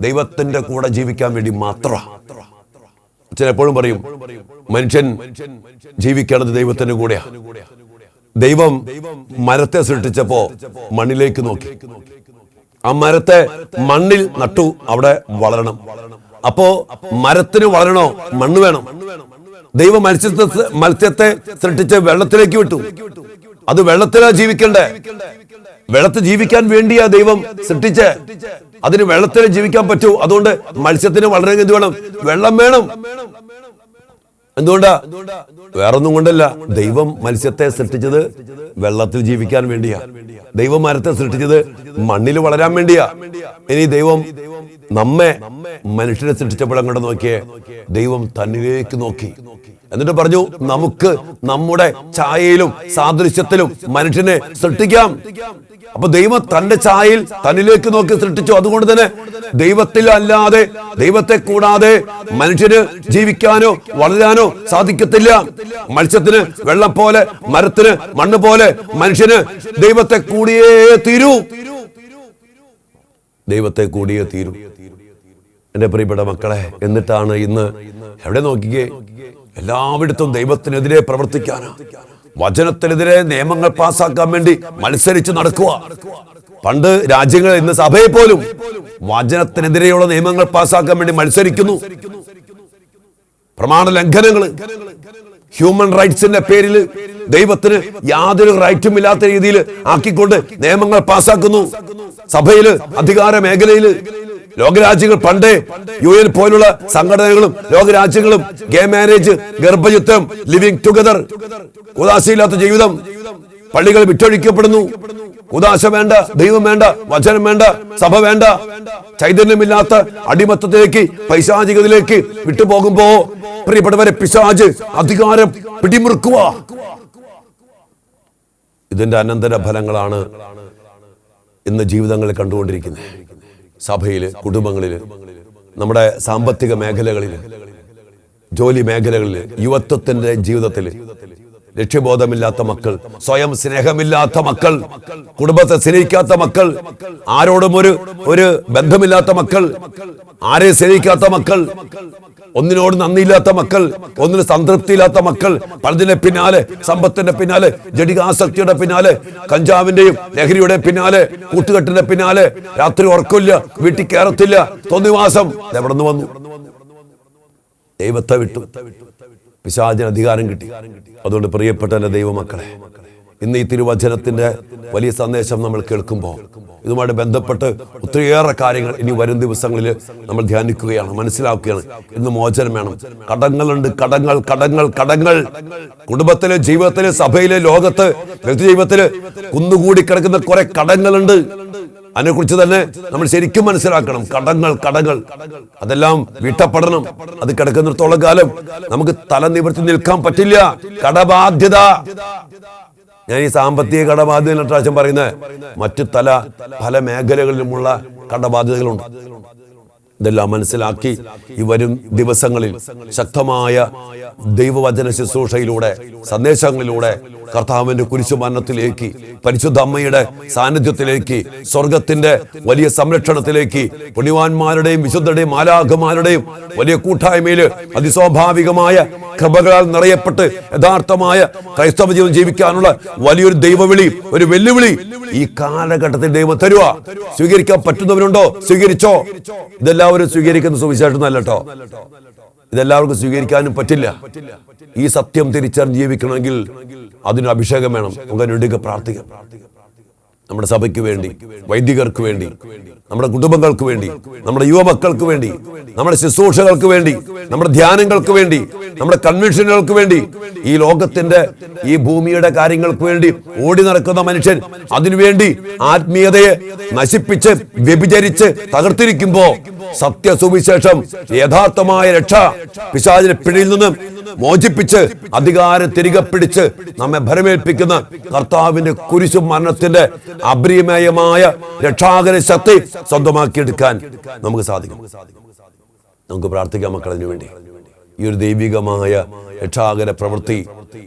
ദൈവത്തിന്റെ കൂടെ ജീവിക്കാൻ വേണ്ടി മാത്രമാണ്. അച്ഛൻ എപ്പോഴും പറയും, മനുഷ്യൻ ജീവിക്കേണ്ടത് ദൈവത്തിന്റെ കൂടെയാണ്. ദൈവം മരത്തെ സൃഷ്ടിച്ചപ്പോ മണ്ണിലേക്ക് നോക്കി, ആ മരത്തെ മണ്ണിൽ നട്ടു, അവിടെ വളരണം. അപ്പോ മരത്തിന് വളരണോ? മണ്ണ് വേണം. ദൈവം മത്സ്യത്തെ സൃഷ്ടിച്ച് വെള്ളത്തിലേക്ക് വിട്ടു. അത് വെള്ളത്തിലാ ജീവിക്കണ്ടേ. വെള്ളത്തിൽ ജീവിക്കാൻ വേണ്ടിയാ ദൈവം സൃഷ്ടിച്ച്. അതിന് വെള്ളത്തിൽ ജീവിക്കാൻ പറ്റൂ. അതുകൊണ്ട് മത്സ്യത്തിന് വളരെങ്കിൽ എന്ത് വേണം? വെള്ളം വേണം. എന്തുകൊണ്ടാ? വേറൊന്നും കൊണ്ടല്ല. ദൈവം മത്സ്യത്തെ സൃഷ്ടിച്ചത് വെള്ളത്തിൽ ജീവിക്കാൻ വേണ്ടിയാ. ദൈവം മരത്തെ സൃഷ്ടിച്ചത് മണ്ണിൽ വളരാൻ വേണ്ടിയാ. ഇനി ദൈവം നമ്മെ മനുഷ്യനെ സൃഷ്ടിച്ചപ്പോഴും കണ്ട് നോക്കിയേ, ദൈവം തന്നിലേക്ക് നോക്കി. എന്നിട്ട് പറഞ്ഞു, നമുക്ക് നമ്മുടെ ഛായയിലും സാദൃശ്യത്തിലും മനുഷ്യനെ സൃഷ്ടിക്കാം. അപ്പൊ ദൈവം തന്റെ ഛായയിൽ തന്നിലേക്ക് നോക്കി സൃഷ്ടിച്ചു. അതുകൊണ്ട് തന്നെ ദൈവത്തിൽ അല്ലാതെ, ദൈവത്തെ കൂടാതെ മനുഷ്യന് ജീവിക്കാനോ വളരാനോ സാധിക്കത്തില്ല. മത്സ്യത്തിന് വെള്ളം പോലെ, മരത്തിന് മണ്ണ് പോലെ, മനുഷ്യന് ദൈവത്തെ കൂടിയേ തീരൂ. ദൈവത്തെ കൂടിയേ തീരൂ. എന്റെ പ്രിയപ്പെട്ട മക്കളെ, എന്നിട്ടാണ് ഇന്ന് എവിടെ നോക്കിക്കേ, എല്ലായിടത്തും ദൈവത്തിനെതിരെ പ്രവർത്തിക്കാനാ, വചനത്തിനെതിരെ നിയമങ്ങൾ പാസ്സാക്കാൻ വേണ്ടി മത്സരിച്ച് നടക്കുക. പണ്ട് രാജ്യങ്ങൾ, ഇന്ന് സഭയെ പോലും വചനത്തിനെതിരെയുള്ള നിയമങ്ങൾ പാസ്സാക്കാൻ വേണ്ടി മത്സരിക്കുന്നു. പ്രമാണ ലംഘനങ്ങൾ, ഹ്യൂമൻ റൈറ്റ്സിന്റെ പേരിൽ ദൈവത്തിന് യാതൊരു റൈറ്റും ഇല്ലാത്ത രീതിയിൽ ആക്കിക്കൊണ്ട് നിയമങ്ങൾ പാസ്സാക്കുന്നു. സഭയില്, അധികാര മേഖലയില് ലോകരാജ്യങ്ങൾ പണ്ടേ UN പോലുള്ള സംഘടനകളും ലോകരാജ്യങ്ങളും ഗേ മാരേജ്, ഗർഭയുദ്ധം, ലിവിംഗ് ടുഗദർ, ഉദാശയില്ലാത്ത ജീവിതം, പള്ളികൾ വിറ്റൊഴിക്കപ്പെടുന്നു. ഉദാശ വേണ്ട, ദൈവം വേണ്ട, വചനം വേണ്ട, സഭ വേണ്ട, ചൈതന്യമില്ലാത്ത അടിമത്തത്തിലേക്ക്, പൈശാചികതയിലേക്ക് വിട്ടുപോകുമ്പോ പ്രിയപ്പെട്ടവരെ, പിശാച് അധികാരം പിടിമുറുക്കുക. ഇതിന്റെ അനന്തര ഫലങ്ങളാണ് ഇന്ന് ജീവിതങ്ങളിൽ കണ്ടുകൊണ്ടിരിക്കുന്നത്. സഭയില്, കുടുംബങ്ങളില്, നമ്മുടെ സാമ്പത്തിക മേഖലകളില്, ജോലി മേഖലകളില്, യുവത്വത്തിന്റെ ജീവിതത്തില് ലക്ഷ്യബോധമില്ലാത്ത മക്കൾ, സ്വയം സ്നേഹമില്ലാത്ത മക്കൾ, കുടുംബത്തെ സ്നേഹിക്കാത്ത മക്കൾ, ആരോടും ഒരു ബന്ധമില്ലാത്ത മക്കൾ, ആരെ സ്നേഹിക്കാത്ത മക്കൾ, ഒന്നിനോട് നന്ദിയില്ലാത്ത മക്കൾ, ഒന്നിന് സംതൃപ്തിയില്ലാത്ത മക്കൾ, പലതിന്റെ പിന്നാലെ, സമ്പത്തിന്റെ പിന്നാലെ, ജഡികാസക്തിയുടെ പിന്നാലെ, കഞ്ചാവിന്റെയും ലഹരിയുടെ പിന്നാലെ, കൂട്ടുകെട്ടിന്റെ പിന്നാലെ, രാത്രി ഉറക്കില്ല, വീട്ടിൽ കയറത്തില്ല, തോന്നിവാസം. എവിടെ നിന്ന് വന്നു? ദൈവത്തെ വിട്ടു, പിശാചിന് അധികാരം കിട്ടി. അതുകൊണ്ട് പ്രിയപ്പെട്ട എൻ്റെ ദൈവമക്കളെ, ഇന്ന് ഈ തിരുവചനത്തിന്റെ വലിയ സന്ദേശം നമ്മൾ കേൾക്കുമ്പോൾ ഇതുമായിട്ട് ബന്ധപ്പെട്ട് ഒത്തിരിയേറെ കാര്യങ്ങൾ ഇനി വരും ദിവസങ്ങളിൽ നമ്മൾ ധ്യാനിക്കുകയാണ്, മനസ്സിലാക്കുകയാണ്. ഇന്ന് മോചനം വേണം. കടങ്ങളുണ്ട്, കടങ്ങൾ, കടങ്ങൾ, കടങ്ങൾ. കുടുംബത്തില്, ജീവിതത്തില്, സഭയില്, ലോകത്ത്, വ്യക്തി ജീവിതത്തില് കുന്നുകൂടി കിടക്കുന്ന കുറെ കടങ്ങളുണ്ട്. അതിനെക്കുറിച്ച് തന്നെ നമ്മൾ ശരിക്കും മനസ്സിലാക്കണം. കടങ്ങൾ, കടങ്ങൾ, അതെല്ലാം വീട്ടപ്പെടണം. അത് കിടക്കുന്നിടത്തോളം കാലം നമുക്ക് തല നിവർത്തി നിൽക്കാൻ പറ്റില്ല. കടബാധ്യത. ഞാൻ ഈ സാമ്പത്തിക കടബാധ്യത പ്രാവശ്യം പറയുന്നത്, മറ്റു പല മേഖലകളിലുമുള്ള കടബാധ്യതകളുണ്ട്. ഇതെല്ലാം മനസ്സിലാക്കി ഈ വരും ദിവസങ്ങളിൽ ശക്തമായ ദൈവവചന ശുശ്രൂഷയിലൂടെ, സന്ദേശങ്ങളിലൂടെ കർത്താവിന്റെ കുരിശുമരണത്തിലേക്ക്, പരിശുദ്ധ അമ്മയുടെ സാന്നിധ്യത്തിലേക്ക്, സ്വർഗത്തിന്റെ വലിയ സംരക്ഷണത്തിലേക്ക്, പുണ്യവാന്മാരുടെയും വിശുദ്ധരുടെയും മാലാഖമാരുടെയും വലിയ കൂട്ടായ്മയില് അതിസ്വാഭാവികമായ കൃപകളാൽ നിറയപ്പെട്ട് യഥാർത്ഥമായ ക്രൈസ്തവ ജീവിതം ജീവിക്കാനുള്ള വലിയൊരു ദൈവവിളി, ഒരു വെല്ലുവിളി ഈ കാലഘട്ടത്തിൽ ദൈവം തരുക. സ്വീകരിക്കാൻ പറ്റുന്നവരുണ്ടോ? സ്വീകരിച്ചോ. ഇതെല്ലാവരും സ്വീകരിക്കുന്ന സുവിശേഷം അല്ല കേട്ടോ. ഇതെല്ലാവർക്കും സ്വീകരിക്കാനും പറ്റില്ല. ഈ സത്യം തിരിച്ചറിഞ്ഞ് ജീവിക്കണമെങ്കിൽ അതിന് അഭിഷേകം വേണം. നമുക്ക് വേണ്ടി പ്രാർത്ഥിക്കാം. നമ്മുടെ സഭയ്ക്ക് വേണ്ടി, വൈദികർക്ക് വേണ്ടി, നമ്മുടെ കുടുംബങ്ങൾക്ക് വേണ്ടി, നമ്മുടെ യുവമക്കൾക്ക് വേണ്ടി, നമ്മുടെ ശുശ്രൂഷകൾക്ക് വേണ്ടി, നമ്മുടെ ധ്യാനങ്ങൾക്ക് വേണ്ടി, നമ്മുടെ കൺവെൻഷനുകൾക്ക് വേണ്ടി, ഈ ലോകത്തിന്റെ, ഈ ഭൂമിയുടെ കാര്യങ്ങൾക്ക് വേണ്ടി ഓടി നടക്കുന്ന മനുഷ്യൻ അതിനുവേണ്ടി ആത്മീയതയെ നശിപ്പിച്ച് വ്യഭിചരിച്ച് തകർത്തിരിക്കുമ്പോ സത്യസുവിശേഷം, യഥാർത്ഥമായ രക്ഷ, പിശാചിന്റെ പിടിയിൽ നിന്ന് മോചിപ്പിച്ച് അധികാരം തിരികെ പിടിച്ച് നമ്മെ ഭരമേൽപ്പിക്കുന്ന കർത്താവിന്റെ കുരിശു മരണത്തിന്റെ അപ്രിയമേയമായ രക്ഷാകര ശക്തി സ്വന്തമാക്കിയെടുക്കാൻ നമുക്ക് സാധിക്കും. നമുക്ക് പ്രാർത്ഥിക്കാം മക്കളതിനു വേണ്ടി. ഈ ഒരു ദൈവികമായ രക്ഷാകര പ്രവൃത്തി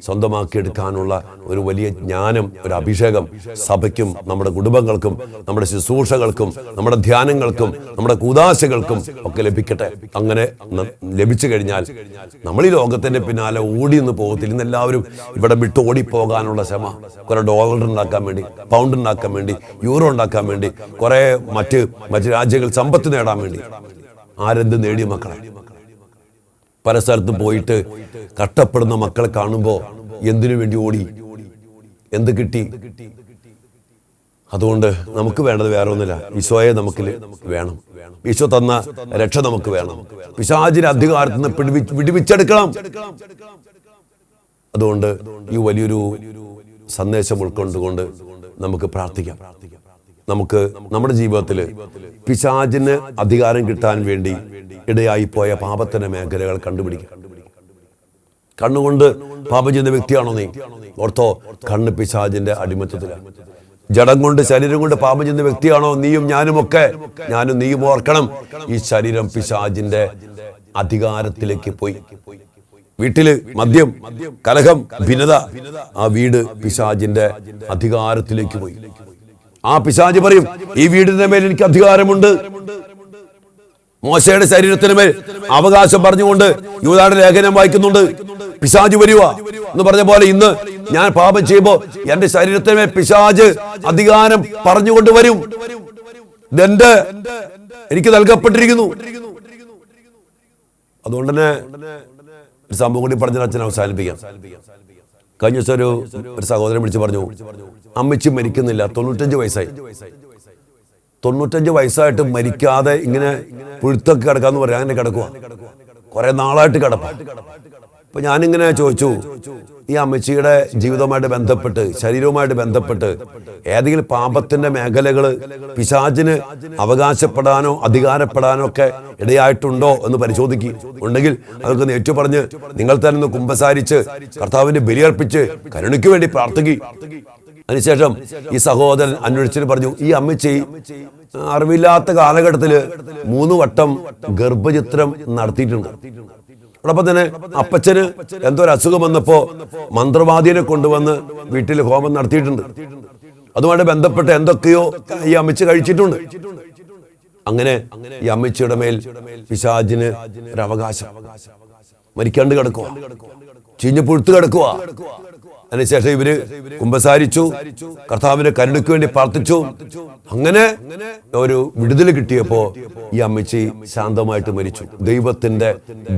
സ്വന്തമാക്കിയെടുക്കാനുള്ള ഒരു വലിയ ജ്ഞാനം, ഒരു അഭിഷേകം സഭയ്ക്കും നമ്മുടെ കുടുംബങ്ങൾക്കും നമ്മുടെ ശുശ്രൂഷകൾക്കും നമ്മുടെ ധ്യാനങ്ങൾക്കും നമ്മുടെ കൂദാശകൾക്കും ഒക്കെ ലഭിക്കട്ടെ. അങ്ങനെ ലഭിച്ചു കഴിഞ്ഞാൽ നമ്മൾ ഈ ലോകത്തിന്റെ പിന്നാലെ ഓടി നിന്ന് പോകത്തില്ല. ഇന്ന് എല്ലാവരും ഇവിടെ വിട്ട് ഓടിപ്പോകാനുള്ള ശ്രമം, കുറെ ഡോളർ ഉണ്ടാക്കാൻ വേണ്ടി, പൗണ്ട് ഉണ്ടാക്കാൻ വേണ്ടി, യൂറോ ഉണ്ടാക്കാൻ വേണ്ടി, കുറെ മറ്റ് രാജ്യങ്ങൾ സമ്പത്ത് നേടാൻ വേണ്ടി. ആരെന്ത് നേടിയ മക്കളെ? പല സ്ഥലത്തും പോയിട്ട് കഷ്ടപ്പെടുന്ന മക്കളെ കാണുമ്പോൾ എന്തിനു വേണ്ടി ഓടി? എന്ത് കിട്ടി? അതുകൊണ്ട് നമുക്ക് വേണ്ടത് വേറെ ഒന്നുമില്ല, ഈശോയെ നമുക്ക് വേണം. ഈശോ തന്ന രക്ഷ നമുക്ക് വേണം. പിശാചിന്റെ അധികാരത്തിൽ നിന്ന് വിടുവിച്ചെടുക്കണം. അതുകൊണ്ട് ഈ വലിയൊരു സന്ദേശം ഉൾക്കൊണ്ടുകൊണ്ട് നമുക്ക് പ്രാർത്ഥിക്കാം. നമുക്ക് നമ്മുടെ ജീവിതത്തിൽ പിശാചിന് അധികാരം കിട്ടാൻ വേണ്ടി ഇടയായി പോയ പാപത്തിന്റെ മേഖലകൾ കണ്ടുപിടിക്കാം. കണ്ണുകൊണ്ട് പാപം ചെയ്യുന്ന വ്യക്തിയാണോ നീ? ഓർത്തോ, കണ്ണ് പിശാചിന്റെ അടിമത്തത്തിലാണ്. ജഡം കൊണ്ട് ശരീരം കൊണ്ട് പാപം ചെയ്യുന്ന വ്യക്തിയാണോ നീയും ഞാനുമൊക്കെ? ഞാനും നീയും ഓർക്കണം, ഈ ശരീരം പിശാചിന്റെ അധികാരത്തിലേക്ക് പോയി. വീട്ടില് മദ്യം, കലഹം, ഭിന്നത, ആ വീട് പിശാചിന്റെ അധികാരത്തിലേക്ക് പോയി. ആ പിശാച് പറയും, ഈ വീടിന്റെ മേൽ എനിക്ക് അധികാരമുണ്ട്. മോശയുടെ ശരീരത്തിന് മേൽ അവകാശം പറഞ്ഞുകൊണ്ട് യൂദായുടെ ലേഖനം വായിക്കുന്നുണ്ട്. പിശാച് വരുക എന്ന് പറഞ്ഞ പോലെ ഇന്ന് ഞാൻ പാപം ചെയ്യുമ്പോ എന്റെ ശരീരത്തിന് മേൽ പിശാച് അധികാരം പറഞ്ഞുകൊണ്ട് വരും. ഇതെന്റെ എനിക്ക് നൽകപ്പെട്ടിരിക്കുന്നു. അതുകൊണ്ട് തന്നെ ഒരു സംഭവം കൂടി പറഞ്ഞ അച്ഛൻ അവസാനിപ്പിക്കാം. കഴിഞ്ഞ ദിവസം ഒരു സഹോദരൻ വിളിച്ച് പറഞ്ഞു, അമ്മച്ചി മരിക്കുന്നില്ല, 95 വയസ്സായി. 95 വയസ്സായിട്ട് മരിക്കാതെ ഇങ്ങനെ പുഴുത്തൊക്കെ കിടക്കാന്ന് പറയാം. അങ്ങനെ കിടക്കുക, കുറെ നാളായിട്ട് കിടപ്പാ. അപ്പൊ ഞാനിങ്ങനെ ചോദിച്ചു, ഈ അമ്മച്ചിയുടെ ജീവിതവുമായിട്ട് ബന്ധപ്പെട്ട്, ശരീരവുമായിട്ട് ബന്ധപ്പെട്ട് ഏതെങ്കിലും പാപത്തിന്റെ മേഖലകള് പിശാചിന് അവകാശപ്പെടാനോ അധികാരപ്പെടാനോ ഒക്കെ ഇടയായിട്ടുണ്ടോ എന്ന് പരിശോധിക്കുക. ഉണ്ടെങ്കിൽ അതൊക്കെ ഏറ്റു പറഞ്ഞ് നിങ്ങൾ തന്നെ ഒന്ന് കുമ്പസാരിച്ച് കർത്താവിന്റെ ബലിയർപ്പിച്ച് കരുണയ്ക്ക് വേണ്ടി പ്രാർത്ഥിക്കുക. അതിനുശേഷം ഈ സഹോദരൻ അന്വേഷിച്ചിട്ട് പറഞ്ഞു, ഈ അമ്മച്ചി അറിവില്ലാത്ത കാലഘട്ടത്തില് 3 വട്ടം ഗർഭചിത്രം നടത്തിയിട്ടുണ്ട്. അതോടൊപ്പം തന്നെ അപ്പച്ചന് എന്തോ ഒരു അസുഖം വന്നപ്പോ മന്ത്രവാദിയെ കൊണ്ടുവന്ന് വീട്ടിൽ ഹോമം നടത്തിയിട്ടുണ്ട്. അതുമായിട്ട് ബന്ധപ്പെട്ട് എന്തൊക്കെയോ ഈ അമ്മച്ചി കഴിച്ചിട്ടുണ്ട്. അങ്ങനെ ഈ അമ്മച്ചിയുടെ മേൽ പിശാചിന് ഒരു അവകാശം. മരിക്കാണ്ട് കിടക്കുക, ചീഞ്ഞു പുഴുത്ത് കിടക്കുക. അതിനുശേഷം ഇവര് കുമ്പസാരിച്ചു, കർത്താവിന്റെ കരുണയ്ക്ക് വേണ്ടി പ്രാർത്ഥിച്ചു. അങ്ങനെ ഒരു വിടുതൽ കിട്ടിയപ്പോ ഈ അമ്മച്ചി ശാന്തമായിട്ട് മരിച്ചു. ദൈവത്തിന്റെ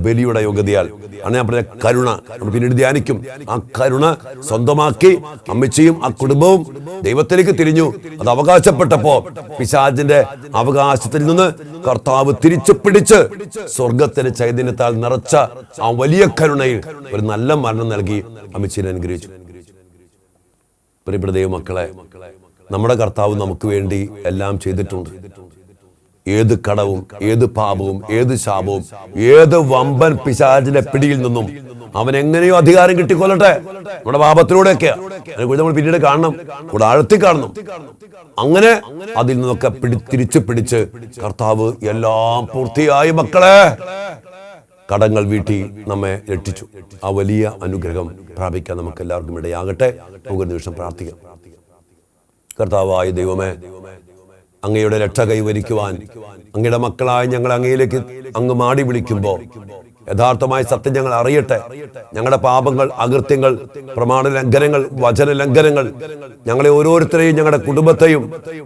ബലിയുടെ യോഗ്യതയാൽ ആണ് ഞാൻ പറഞ്ഞ കരുണ. നമ്മൾ പിന്നീട് ധ്യാനിക്കും. ആ കരുണ സ്വന്തമാക്കി അമ്മച്ചിയും ആ കുടുംബവും ദൈവത്തിലേക്ക് തിരിഞ്ഞു. അത് അവകാശപ്പെട്ടപ്പോ പിശാചിന്റെ അവകാശത്തിൽ നിന്ന് കർത്താവ് തിരിച്ചു പിടിച്ച് സ്വർഗത്തിന്റെ ചൈതന്യത്താൽ നിറച്ച ആ വലിയ കരുണയിൽ ഒരു നല്ല മരണം നൽകി അമ്മച്ചിനെ അനുഗ്രഹിച്ചു. പ്രിയപ്പെട്ട ദൈവമക്കളെ, നമ്മുടെ കർത്താവ് നമുക്ക് വേണ്ടി എല്ലാം ചെയ്തിട്ടുണ്ട്. ഏത് കടവും, ഏത് പാപവും, ഏത് ശാപവും, ഏത് വമ്പൻ പിശാചിന്റെ പിടിയിൽ നിന്നും അവൻ എങ്ങനെയോ അധികാരം കിട്ടിക്കൊള്ളട്ടെ. നമ്മുടെ പാപത്തിലൂടെയൊക്കെ അതിനെക്കുറിച്ച് നമ്മൾ പിന്നീട് കാണണം, കൂടെ ആഴത്തിൽ കാണണം. അങ്ങനെ അതിൽ നിന്നൊക്കെ തിരിച്ചു പിടിച്ച് കർത്താവ് എല്ലാം പൂർത്തിയായി മക്കളെ കടങ്ങൾ വീട്ടി നമ്മെ രക്ഷിച്ചു. ആ വലിയ അനുഗ്രഹം പ്രാപിക്കാൻ നമുക്ക് എല്ലാവർക്കും ഇടയാകട്ടെ. നമുക്ക് ഒരു നിമിഷം പ്രാർത്ഥിക്കാം. കർത്താവായ ദൈവമേ, അങ്ങയുടെ രക്ഷ കൈവരിക്കുവാൻ അങ്ങയുടെ മക്കളായ ഞങ്ങൾ അങ്ങയിലേക്ക് അങ്ങ് മാടി വിളിക്കുമ്പോൾ യഥാർത്ഥമായ സത്യം ഞങ്ങൾ അറിയട്ടെ. ഞങ്ങളുടെ പാപങ്ങൾ, അകൃത്യങ്ങൾ, പ്രമാണ ലംഘനങ്ങൾ, വചന ലംഘനങ്ങൾ ഞങ്ങളെ ഓരോരുത്തരെയും, ഞങ്ങളുടെ കുടുംബത്തെയും,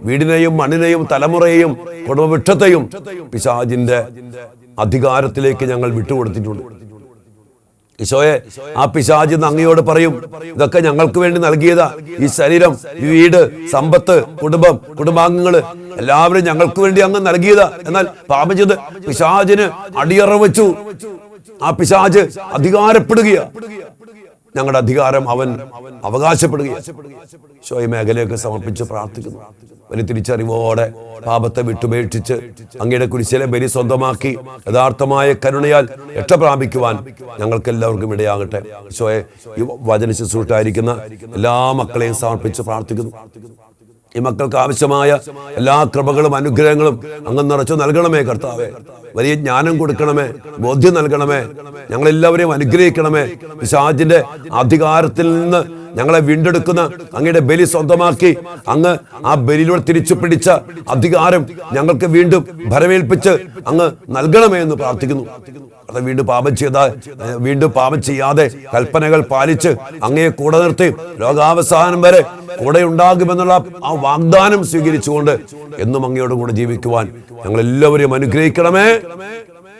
വീടിനെയും മണ്ണിനെയും തലമുറയെയും കുടുംബവൃക്ഷത്തെയും പിശാചിന്റെ അധികാരത്തിലേക്ക് ഞങ്ങൾ വിട്ടുകൊടുത്തിട്ടുണ്ട്. ഈശോയെ, ആ പിശാച് അങ്ങയോട് പറയും, ഇതൊക്കെ ഞങ്ങൾക്ക് വേണ്ടി നൽകിയതാ. ഈ ശരീരം, ഈ വീട്, സമ്പത്ത്, കുടുംബം, കുടുംബാംഗങ്ങള് എല്ലാവരും ഞങ്ങൾക്ക് വേണ്ടി അങ്ങ് നൽകിയതാ. എന്നാൽ പാപം ചെയ്ത് പിശാചിന് അടിയറ വെച്ചു. ആ പിശാച് അധികാരപ്പെടുകയാ. ഞങ്ങളുടെ അധികാരം അവൻ അവകാശപ്പെടുകയാണ്. ഈശോയെ, മേഖലയൊക്കെ സമർപ്പിച്ച് പ്രാർത്ഥിക്കുന്നു. വലിയ തിരിച്ചറിവോടെ പാപത്തെ വിട്ടുപേക്ഷിച്ച് അങ്ങയുടെ കുരിശിലെ ബലി സ്വന്തമാക്കി യഥാർത്ഥമായ കരുണയാൽ രക്ഷ പ്രാപിക്കുവാൻ ഞങ്ങൾക്ക് എല്ലാവർക്കും ഇടയാകട്ടെ. ഈശോയെ, ഈ വചന ശുശ്രൂഷയായിരിക്കുന്ന എല്ലാ മക്കളെയും സമർപ്പിച്ച് പ്രാർത്ഥിക്കുന്നു. ഈ മക്കൾക്ക് ആവശ്യമായ എല്ലാ കൃപകളും അനുഗ്രഹങ്ങളും അങ്ങ് നിറച്ചു നൽകണമേ കർത്താവേ. വലിയ ജ്ഞാനം കൊടുക്കണമേ, ബോധ്യം നൽകണമേ, ഞങ്ങളെല്ലാവരെയും അനുഗ്രഹിക്കണമേ. പിശാചിന്റെ അധികാരത്തിൽ നിന്ന് ഞങ്ങളെ വീണ്ടെടുക്കുന്ന അങ്ങയുടെ ബലി സ്വന്തമാക്കി അങ്ങ് ആ ബലിയിലൂടെ തിരിച്ചു പിടിച്ച അധികാരം ഞങ്ങൾക്ക് വീണ്ടും ഭരമേൽപ്പിച്ച് അങ്ങ് നൽകണമേ എന്ന് പ്രാർത്ഥിക്കുന്നു. അത് വീണ്ടും പാപം ചെയ്യാതെ കൽപ്പനകൾ പാലിച്ച് അങ്ങയെ കൂടെ നിർത്തി ലോകാവസാനം വരെ കൂടെ ഉണ്ടാകുമെന്നുള്ള ആ വാഗ്ദാനം സ്വീകരിച്ചുകൊണ്ട് എന്നും അങ്ങയോടും കൂടെ ജീവിക്കുവാൻ ഞങ്ങൾ എല്ലാവരെയും അനുഗ്രഹിക്കണമേ.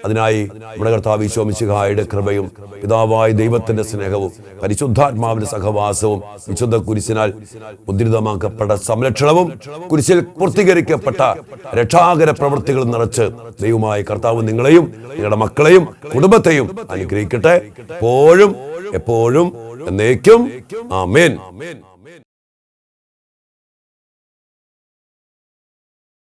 അതിനായി നമ്മുടെ കർത്താവ് ഈശോ മിശിഹായുടെ കൃപയും പിതാവായ ദൈവത്തിന്റെ സ്നേഹവും പരിശുദ്ധാത്മാവിന്റെ സഹവാസവും വിശുദ്ധ കുരിശിനാൽ മുദ്രിതമാക്കപ്പെട്ട സംരക്ഷണവും കുരിശിൽ പൂർത്തീകരിക്കപ്പെട്ട രക്ഷാകര പ്രവൃത്തികൾ നിറച്ച് ദൈവമായ കർത്താവ് നിങ്ങളെയും നിങ്ങളുടെ മക്കളെയും കുടുംബത്തെയും അനുഗ്രഹിക്കട്ടെ. എപ്പോഴും എന്നേക്കും. ആമേൻ.